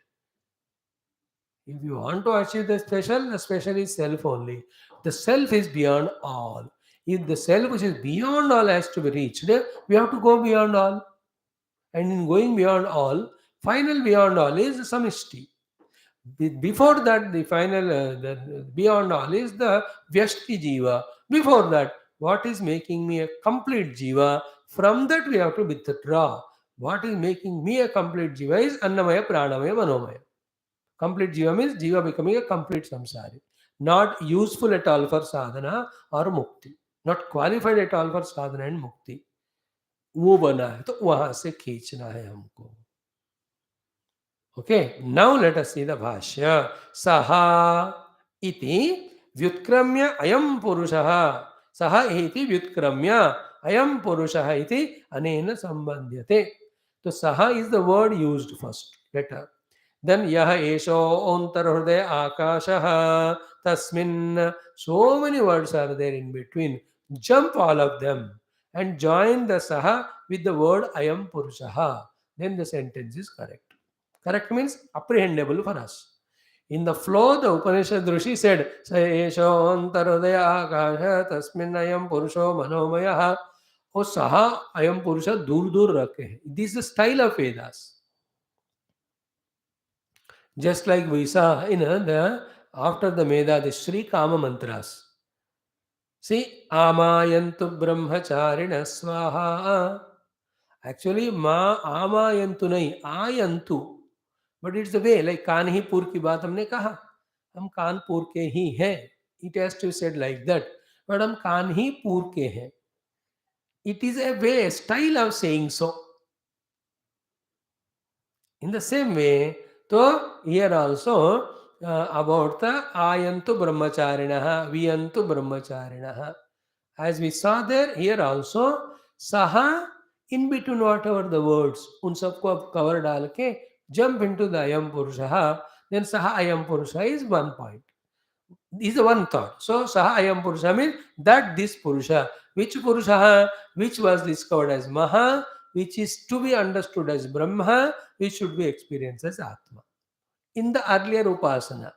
S1: If you want to achieve the special is self only. The self is beyond all. If the self which is beyond all has to be reached, we have to go beyond all. And in going beyond all, final beyond all is samishti. Before that, the final, the beyond all is the vyashti jiva. Before that, what is making me a complete jiva? From that, we have to withdraw. What is making me a complete jiva is annamaya, pranamaya, manomaya. Complete jiva means jiva becoming a complete samsari. Not useful at all for sadhana or mukti. Not qualified at all for sadhana and mukti. वो बना है तो वहां से खींचना है हमको. Okay, now let us see the Bhashya. Saha iti vyutkramya ayam purushaha. Saha iti vyutkramya ayam purushaha iti anena sambandhyate. So saha is the word used first. Letter. Then yaha esho ontarhridaya akashaha. Tasmin. So many words are there in between. Jump all of them and join the saha with the word ayam purushaha. Then the sentence is correct. Correct means apprehendable for us. In the flow, the Upanishad Rishi said, Sa esho antarodaya akasha tasmin ayam purusho manomaya. O saha ayam purusha dur dur rakhe. This is the style of Vedas. Just like we saw in the after the Meda, the Sri Kama mantras. See, Amayantu Brahmacharina Swaha. Actually, Ma Amayantu nahi, Ayantu. But it's the way, like कानहीपुर की बात हमने कहा, हम कानपुर के ही हैं. It has to be said like that. But हम कानहीपुर के हैं. It is a way, a style of saying so. In the same way, so here also about the ayantu brahmacharinaha, viyantu brahmacharinaha. As we saw there, here also saha, in between whatever the words, उन सबको अब cover डाल के jump into the ayam purusha, then saha ayam purusha is one point. This is one thought. So saha ayam purusha means that this purusha, which was discovered as maha, which is to be understood as brahma, which should be experienced as atma. In the earlier upasana,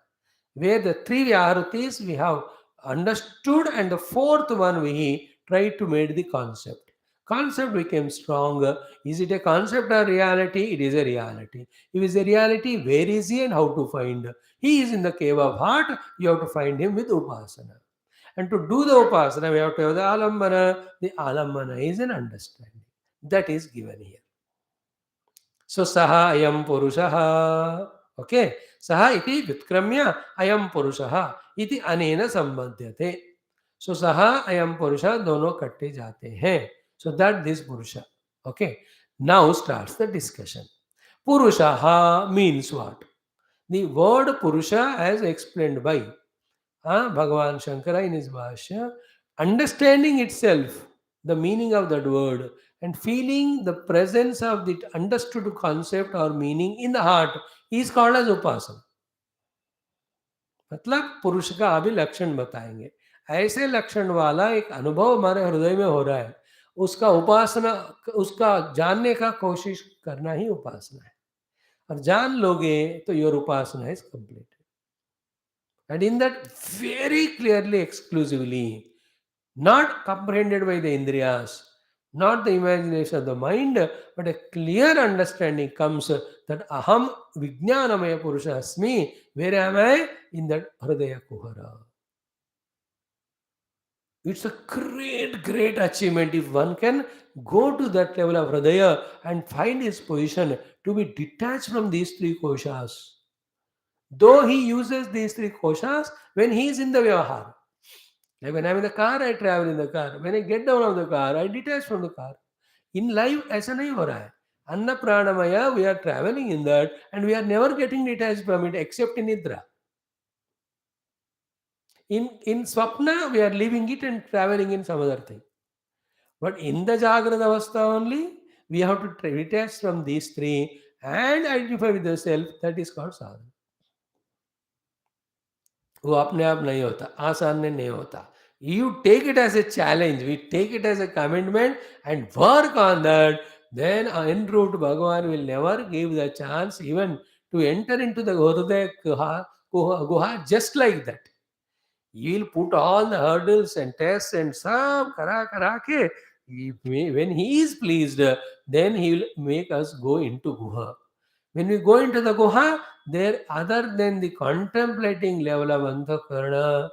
S1: where the three vyarutis we have understood, and the fourth one we tried to make the concept. Concept became stronger. Is it a concept or reality? It is a reality. If it is a reality, where is he and how to find? He is in the cave of heart. You have to find him with upasana. And to do the upasana, we have to have the alambana. The alambana is an understanding. That is given here. So saha ayam purushaha. Okay. Saha iti vitkramya ayam purushaha iti anena sambandhyate. So saha ayam purusha dono katte jate hain. So that this purusha. Okay. Now starts the discussion. Purushaha means what? The word purusha as explained by Bhagavan Shankara in his Bhashyam, understanding itself, the meaning of that word, and feeling the presence of the understood concept or meaning in the heart is called as upasana. मतलब पुरुष का अभी लक्षण बताएंगे. ऐसे लक्षण वाला एक अनुभव हमारे हृदय में हो रहा है, उसका उपासना, उसका जानने का कोशिश करना ही उपासना है. और जान लोगे तो your Upasana is complete. And in that very clearly, exclusively, not comprehended by the indriyas, not the imagination of the mind, but a clear understanding comes that aham vijnanamaya purusha asmi. Where am I? In that hridaya kuhara. It's a great, great achievement if one can go to that level of hridaya and find his position to be detached from these three koshas. Though he uses these three koshas when he is in the vyavahar. Like when I'm in the car, I travel in the car. When I get down of the car, I detach from the car. In life, ऐसा नहीं हो रहा है. Anna Pranamaya, we are traveling in that and we are never getting detached from it except in Nidra. In Swapna, we are leaving it and traveling in some other thing. But in the Jagrata Avastha only, we have to detach from these three and identify with the self. That is called sadhana. वो अपने आप नहीं होता, आसान नहीं होता. You take it as a challenge, we take it as a commitment and work on that. Then en route, Bhagavan will never give the chance even to enter into the Hridaya Guha just like that. He will put all the hurdles and tests and sab kara ke. When he is pleased, then he will make us go into Guha. When we go into the Guha, there other than the contemplating level of Anthakarana,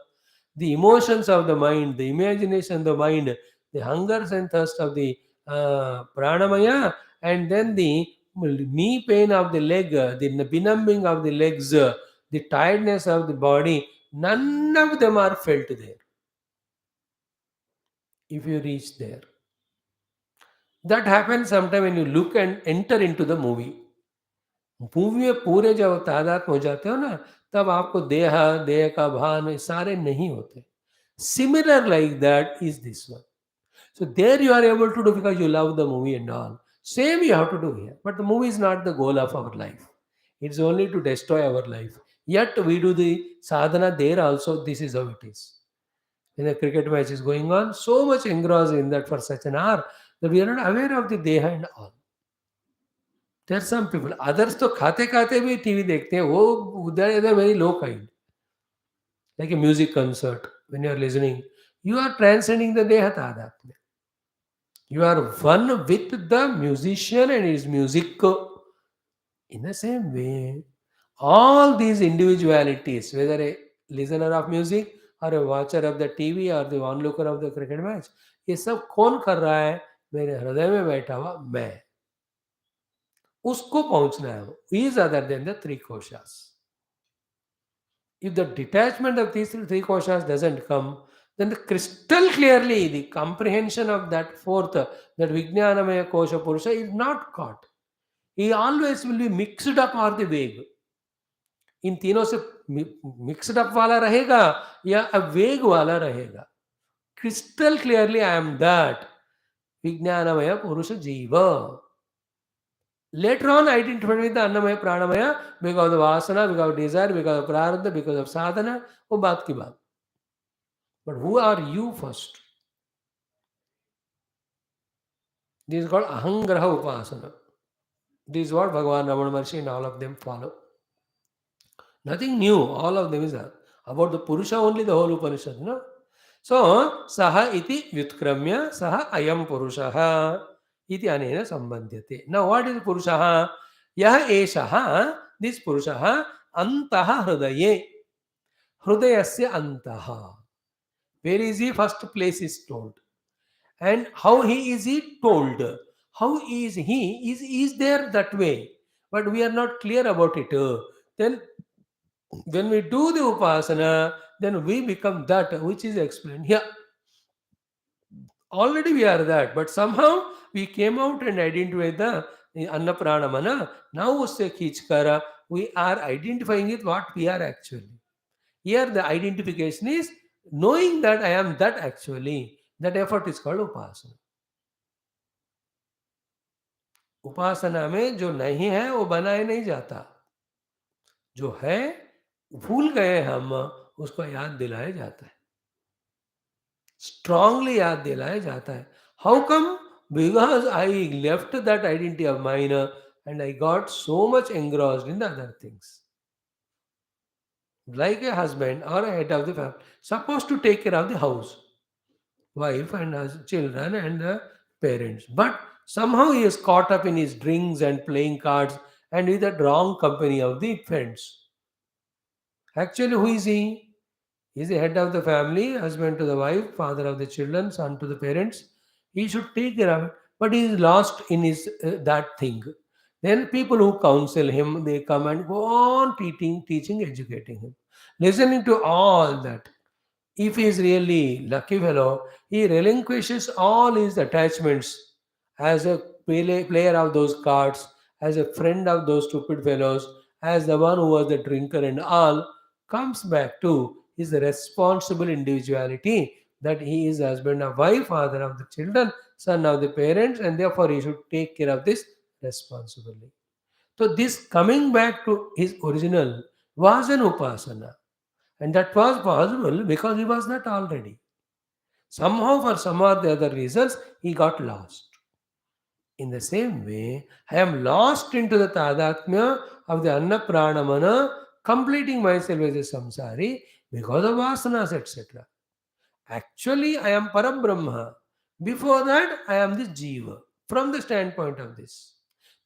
S1: the emotions of the mind, the imagination of the mind, the hungers and thirst of the pranamaya, and then the knee pain of the leg, the benumbing of the legs, the tiredness of the body, none of them are felt there. If you reach there, that happens sometime when you look and enter into the movie. Movie में पूरे जब तादाद हो जाते हो ना, तब आपको देह का भान ये सारे नहीं होते. Similar like that is this one. So there you are able to do because you love the movie and all. Same you have to do here. But the movie is not the goal of our life. It's only to destroy our life. Yet we do the sadhana there also. This is how it is. When a cricket match is going on, so much engrossed in that for such an hour that we are not aware of the deha and all. There are some people, others तो खाते खाते भी TV देखते हैं, वो they are very low kind. Like a music concert, when you are listening, you are transcending the deha tadatmya. You are one with the musician and his music. In the same way, All these individualities, whether a listener of music or a watcher of the TV or the onlooker of the cricket match, ये सब कौन कर रहा है? मेरे हृदय में बैठा हुआ मैं, उसको पहुंचना है. Is other than the three koshas. If the detachment of these three koshas doesn't come, then the crystal clearly the comprehension of that fourth, that Vijnanamaya kosha purusha is not caught. He always will be mixed up or the vague. इन तीनों से mixed up वाला रहेगा या अवेग वाला रहेगा. Crystal clearly I am that vijnanamaya purusha जीव. Later on, identify with the अन्नमय प्राणमय because of वासना, because of desire, because of प्रारब्ध, because of साधना, वो बात की बात. But who are you first? This is called ahangraha upasana. This is what Bhagavan Ramana Maharshi and all of them follow. Nothing new. All of them is about the Purusha only, the whole Upanishad. No? So, saha iti vyutkramya saha ayam purushaha iti anena sambandhyate. Now, what is purushaha? Yah eshaha, this purushaha, antaha hridaye. Hridayasya antaha. Where is he? First place is told. And how is he told? How is he? Is there that way? But we are not clear about it. Then when we do the upasana, then we become that which is explained here. Already we are that, but somehow we came out and identified the Anna Prana Mana. Now usse khich we are identifying it what we are actually. Here the identification is knowing that I am that actually. That effort is called upasana. उपासना में जो नहीं है वो बनाए नहीं जाता. जो है भूल गए हम, उसको याद दिलाया जाता है. स्ट्रांगली याद दिलाया जाता है. How come? Because I left that identity of mine and I got so much engrossed in the other things. Like a husband or a head of the family, supposed to take care of the house, wife and children and the parents. But somehow he is caught up in his drinks and playing cards and with the wrong company of the friends. Actually, who is he? He is the head of the family, husband to the wife, father of the children, son to the parents. He should take care of it, but he is lost in his that thing. Then people who counsel him, they come and go on teaching, educating him, listening to all that. If he is really lucky fellow, he relinquishes all his attachments as a player of those cards, as a friend of those stupid fellows, as the one who was the drinker and all, comes back to his responsible individuality that he is husband of wife, father of the children, son of the parents, and therefore he should take care of this responsibly. So this coming back to his original was an upasana. And that was possible because he was not already. Somehow, for some or the other reasons, he got lost. In the same way, I am lost into the tadatmya of the Anna Pranamana, completing myself as a samsari because of vasanas, etc. Actually, I am Parabrahma. Before that, I am this Jeeva. From the standpoint of this.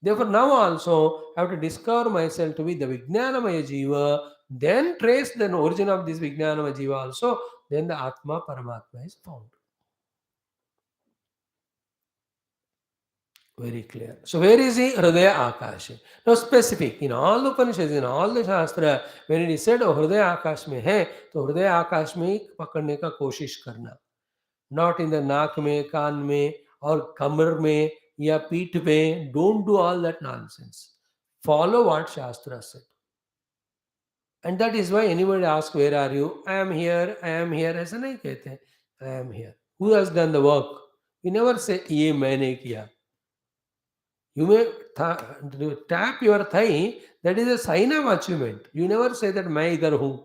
S1: Therefore, now also I have to discover myself to be the Vijnanamaya Jiva, then trace the origin of this Vijnanamaya Jiva also, then the Atma Paramatma is found. Very clear. So, where is he? Hridaya Akash. Now, specific. In all the Upanishads, in all the Shastra, when it is said, oh, Hridaya Akash mein hai, to Hridaya Akash mein pakadne ka koshish karna. Not in the naak mein, kaan mein, or kamar mein, या पीठ पे. Don't do all that nonsense. Follow what Shastra said. And that is why anybody asks, where are you? I am here, I am here. ऐसा नहीं कहते. I am here. Who has done the work? You never say, ये मैंने किया. You may tap your thigh. That is a sign of achievement. You never say that मैं इधर हूँ.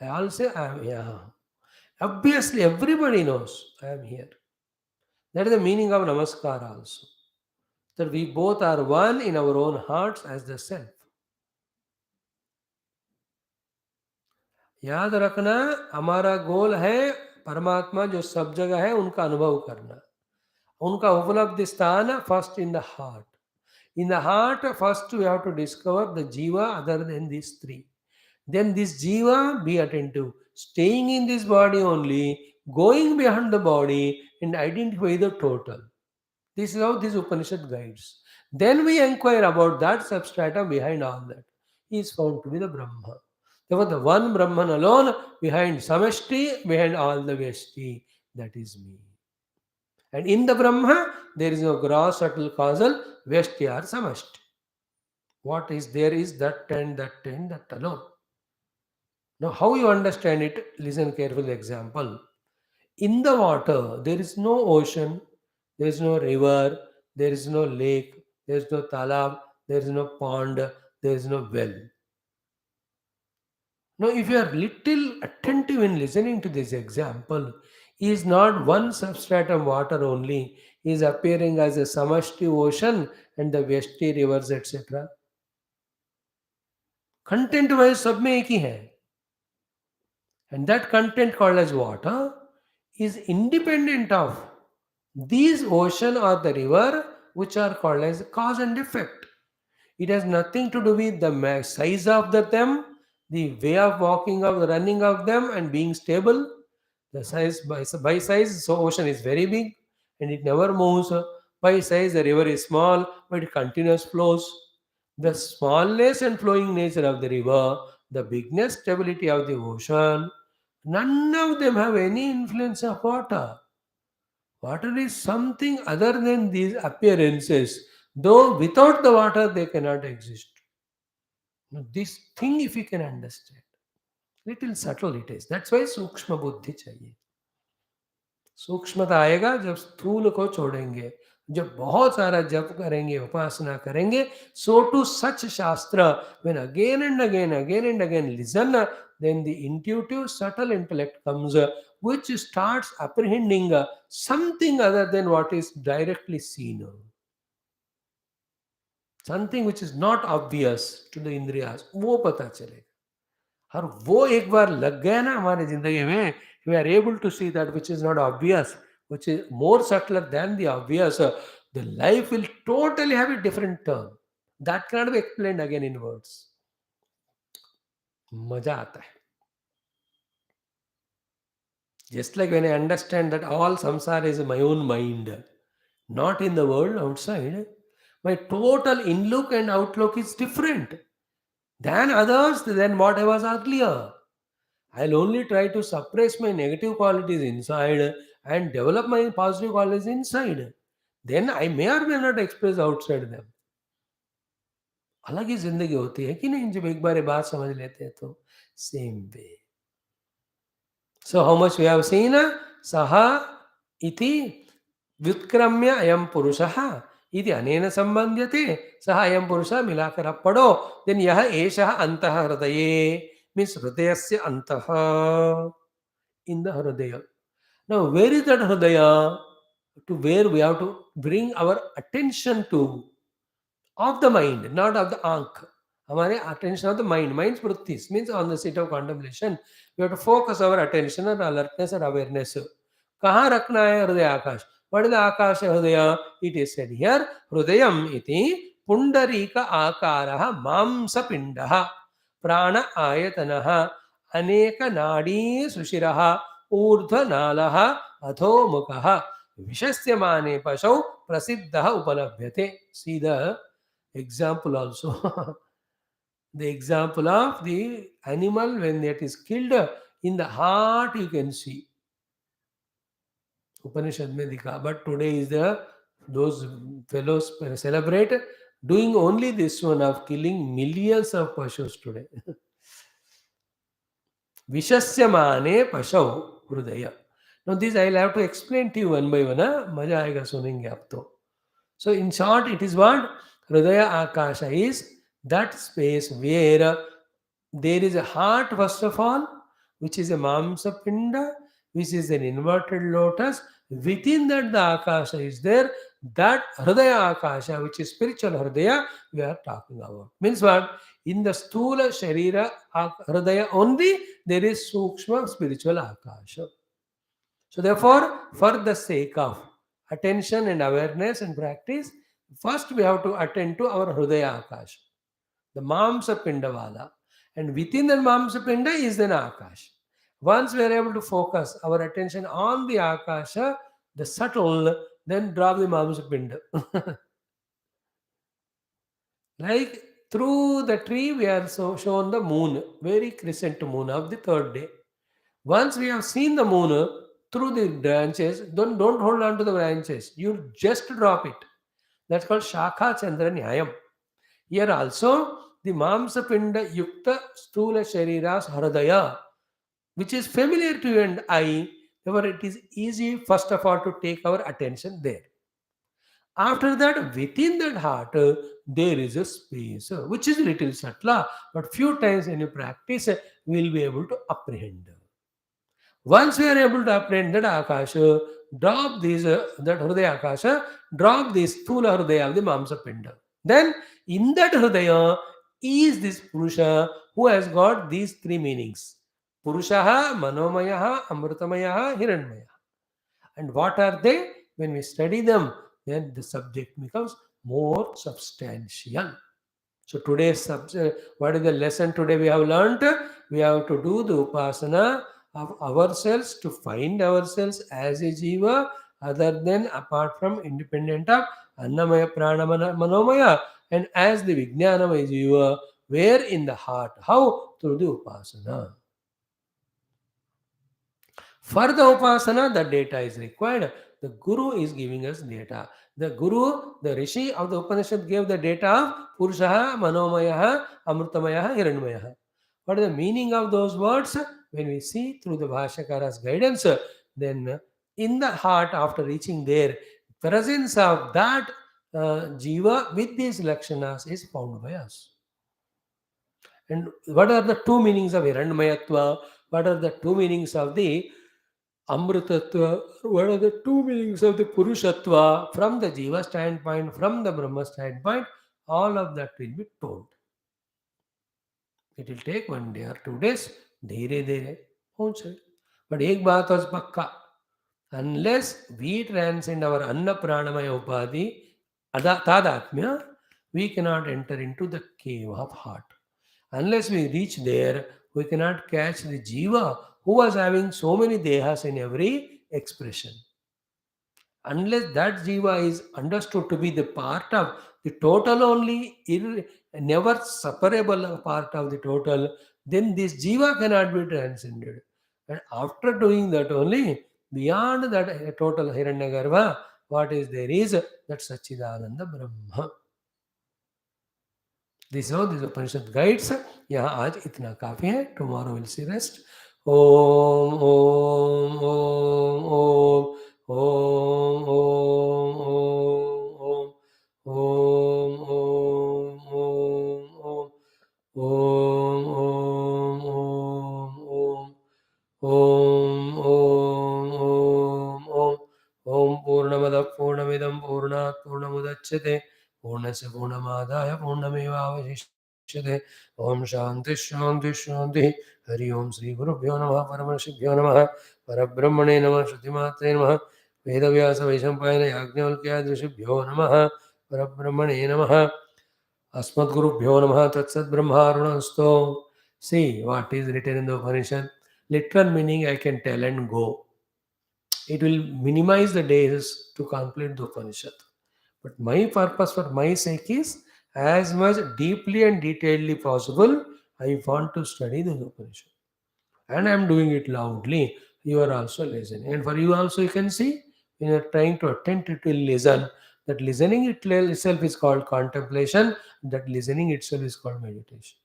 S1: I all say I am here. Obviously, everybody knows I am here. That is the meaning of Namaskar also. That we both are one in our own hearts as the self. याद रखना, हमारा गोल है परमात्मा जो सब जगह है उनका अनुभव करना. उनका उपलब्धि स्थान first in the heart. In the heart, first we have to discover the jiva other than these three. Then this jiva, be attentive, staying in this body only, going beyond the body and identify the total. This is how this Upanishad guides. Then we inquire about that substratum behind all that. He is found to be the Brahma. Therefore, the one Brahman alone behind Samashti, behind all the Vyashti, that is me. And in the Brahma, there is no gross, subtle, causal, Vyashti or Samashti. What is there is that and that alone. Now, how you understand it? Listen carefully. Example: in the water, there is no ocean, there is no river, there is no lake, there is no talab, there is no pond, there is no well. Now, if you are little attentive in listening to this example, he is not one substratum water only. He is appearing as a samashti ocean and the Vyashti rivers, etc. Content wise सब में एक ही है. And that content called as water is independent of these ocean or the river, which are called as cause and effect. It has nothing to do with the size of them, the way of walking of running of them and being stable. The size by size, so ocean is very big and it never moves. By size, the river is small but it continuous flows. The smallness and flowing nature of the river, the bigness stability of the ocean, none of them have any influence of water. Water is something other than these appearances, though without the water they cannot exist. Now, this thing, if you can understand, little subtle it is. That's why सूक्ष्म बुद्धि चाहिए. सूक्ष्मता आएगा जब स्थूल को छोड़ेंगे, जब बहुत सारा जप करेंगे, उपासना करेंगे. So to such shastra, when again and again listen, then the intuitive subtle intellect comes, which starts apprehending something other than what is directly seen. Something which is not obvious to the indriyas, वो पता चलेगा. और वो एक बार लग गया ना हमारे जिंदगी में, we are able to see that which is not obvious, which is more subtler than the obvious, the life will totally have a different turn. That cannot be explained again in words. मजा आता है. Just like when I understand that all samsara is my own mind, not in the world outside, my total inlook and outlook is different than others, than what I was earlier. I'll only try to suppress my negative qualities inside and develop my positive qualities inside. Then I may or may not express outside them. अलग ही जिंदगी होती है कि नहीं, जब एक बार ये बात समझ लेते हैं तो. Same way. So how much we have seen? Saha iti व्युत्क्रम्य अयम पुरुषः इति अनेन संबध्यते. सह अयम पुरुषः मिलाकर आप पढ़ो. देन यह एषः अंतः हृदये, मीन्स हृदयस्य अंतः, in the hridaya. Now where is that hridaya? To where we have to bring our attention to, of the mind, not of the ank. हमारे attention of the mind, mind's vrittis, means on the seat of contemplation. We have to focus our attention and alertness and awareness. कहाँ रखना है हृदय आकाश? What is the आकाश हृदय? It is said here, हृदयम इति पुंडरीक आकारः मांसपिंडः प्राण आयतनः अनेक नाडी सुशिरः ऊर्ध्वनालः अधोमुखः विशस्यमाने पशौ प्रसिद्धः उपलभ्यते. See the example also. The example of the animal when it is killed, in the heart you can see. Upanishad में दिखा. But today is those fellows celebrate doing only this one of killing millions of pashus today. विशस्यमाने पशौ हृदय. Now this I will have to explain to you one by one. मजा आएगा सुनेंगे आप तो. So in short, it is what? Hridaya Akasha is that space where there is a heart first of all, which is a Mamsa Pinda, which is an inverted lotus. Within that the Akasha is there. That Hridaya Akasha, which is spiritual Hridaya, we are talking about. Means what? In the Sthula Sharira Hridaya only, there is Sukshma spiritual Akasha. So therefore, for the sake of attention and awareness and practice, First, we have to attend to our Hridaya Akash, the Mamsa Pindavala. And within the Mamsa Pinda is then Akash. Once we are able to focus our attention on the Akasha, the subtle, then drop the Mamsa Pinda. Like through the tree, we are shown the moon, very crescent moon of the third day. Once we have seen the moon through the branches, don't hold on to the branches. You just drop it. That's called Shakha Chandra Nyayam. Here also, the Mamsa Pinda Yukta Stula Shariras Haradaya, which is familiar to you and I, therefore it is easy first of all to take our attention there. After that, within that heart, there is a space, which is little subtle, but few times when you practice, we will be able to apprehend. Once we are able to apprehend that Akasha, drop these, that Hridaya Akasha, drop this Thula Hridaya of the Mamsa Pinda. Then, in that Hridaya is this Purusha who has got these three meanings. Purushaha, Manomaya, Amrutamaya, Hiranmaya. And what are they? When we study them, then the subject becomes more substantial. So today's subject, what is the lesson today we have learnt? We have to do the upasana of ourselves to find ourselves as a jiva, other than apart from independent of Annamaya, Pranamaya, Manomaya, and as the Vijnanamaya jiva, where in the heart. How? Through the upasana. For the upasana, the data is required. The Guru is giving us data. The Guru, the Rishi of the Upanishad gave the data of Purushaha, Manomaya, Amrutamaya, Hiranmaya. What is the meaning of those words? When we see through the Bhashyakara's guidance, then in the heart, after reaching there, presence of that Jiva with these Lakshanas is found by us. And what are the two meanings of Hiranmayatva? What are the two meanings of the Amritatva? What are the two meanings of the Purushatva from the Jiva standpoint, from the Brahma standpoint? All of that will be told. It will take 1 day or 2 days. धीरे धीरे पहुंच जाए. But एक बात was पक्का, unless we transcend our Anna Pranamaya Upadhi, Tadatmya, we cannot enter into the cave of heart. Unless we reach there, we cannot catch the Jiva who was having so many dehas in every expression. Unless that Jiva is understood to be the part of the total only, never separable part of the total, then this Jiva cannot be transcended. And after doing that only, beyond that total Hiranyagarbha, what is there is that Sachidananda Brahma. This is how this Upanishad guides. यहाँ आज इतना काफी है. Tomorrow we'll see rest. Om Om Om Om Om Om Om Om Om Om Om Om Om Om Om Om Om Purnamada Purnamidam Purnat Purnamudachyate Purnasya Purnamadaya Purnamevavashishyate Om Shanti Shanti Shanti Hari Om Sri Guru Bhyo Namaha Paramarshibhyo Namaha Parabrahmane Namaha Shrutimatre Namaha Vedavyasa Vaishampayana Yajnavalkya Drishibhyo Namaha Parabrahmane Namaha Asmadgurubhyo Namaha Tatsat Brahmarunasto. See what is written in the Upanishad. Literal meaning I can tell and go. It will minimize the days to complete the Upanishad. But my purpose for my sake is as much deeply and detailedly possible, I want to study the Upanishad. And I am doing it loudly. You are also listening. And for you also, you can see, when you are trying to attentively listen, that listening itself is called contemplation, that listening itself is called meditation.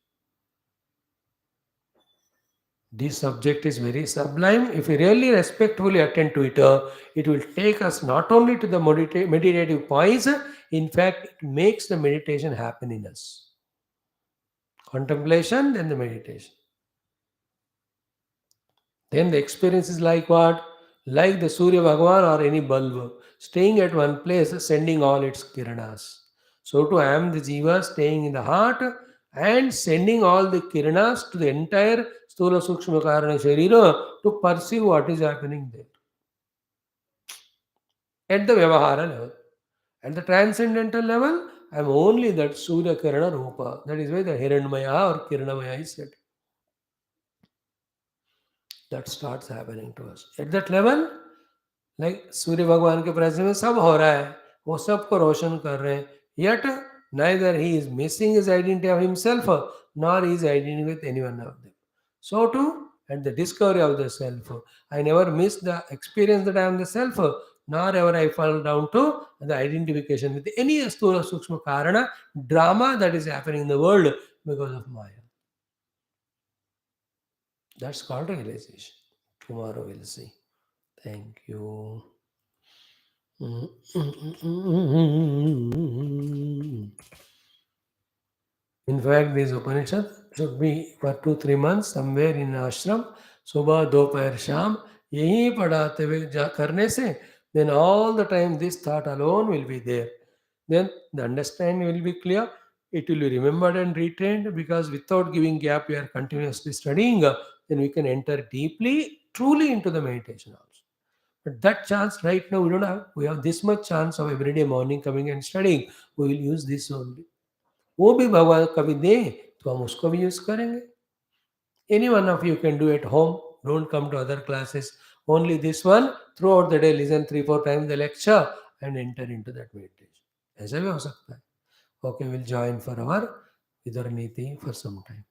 S1: This subject is very sublime. If we really respectfully attend to it will take us not only to the meditative points, in fact, it makes the meditation happen in us. Contemplation, then the meditation. Then the experience is like what? Like the Surya Bhagavan or any bulb, staying at one place, sending all its kiranas. So too I am the Jiva staying in the heart and sending all the kiranas to the entire Stula Sukshma Karana Sharira to perceive what is happening there. At the Vyavahara level. At the transcendental level, I am only that Surya Kirana Rupa. That is why the Hiranmaya or Kiranamaya is said. That starts happening to us. At that level, like सूर्य भगवान के presence में सब हो रहा है, वो सबको रोशन कर रहे हैं, yet neither he is missing his identity of himself nor his identity with any one of them. So too, at the discovery of the self, I never miss the experience that I am the self, nor ever I fall down to the identification with any Asthula Sukshma Karana drama that is happening in the world because of Maya. That's called realization. Tomorrow we'll see. Thank you. In fact, this Upanishad should be for 2-3 months somewhere in ashram, सुबह दोपहर शाम यही पढ़ाते हुए करने से, then all the time this thought alone will be there. Then the understanding will be clear. It will be remembered and retained, because without giving gap, we are continuously studying. Then we can enter deeply, truly into the meditation also. But that chance right now we don't have. We have this much chance of every day morning coming and studying. We will use this only. वो भी भगवान कभी दे तो हम उसको भी use करेंगे. Any one of you can do at home. Don't come to other classes. Only this one. Throughout the day, listen 3-4 times the lecture and enter into that meditation. ऐसा भी हो सकता है. Okay, we'll join for our Vidar Niti for some time.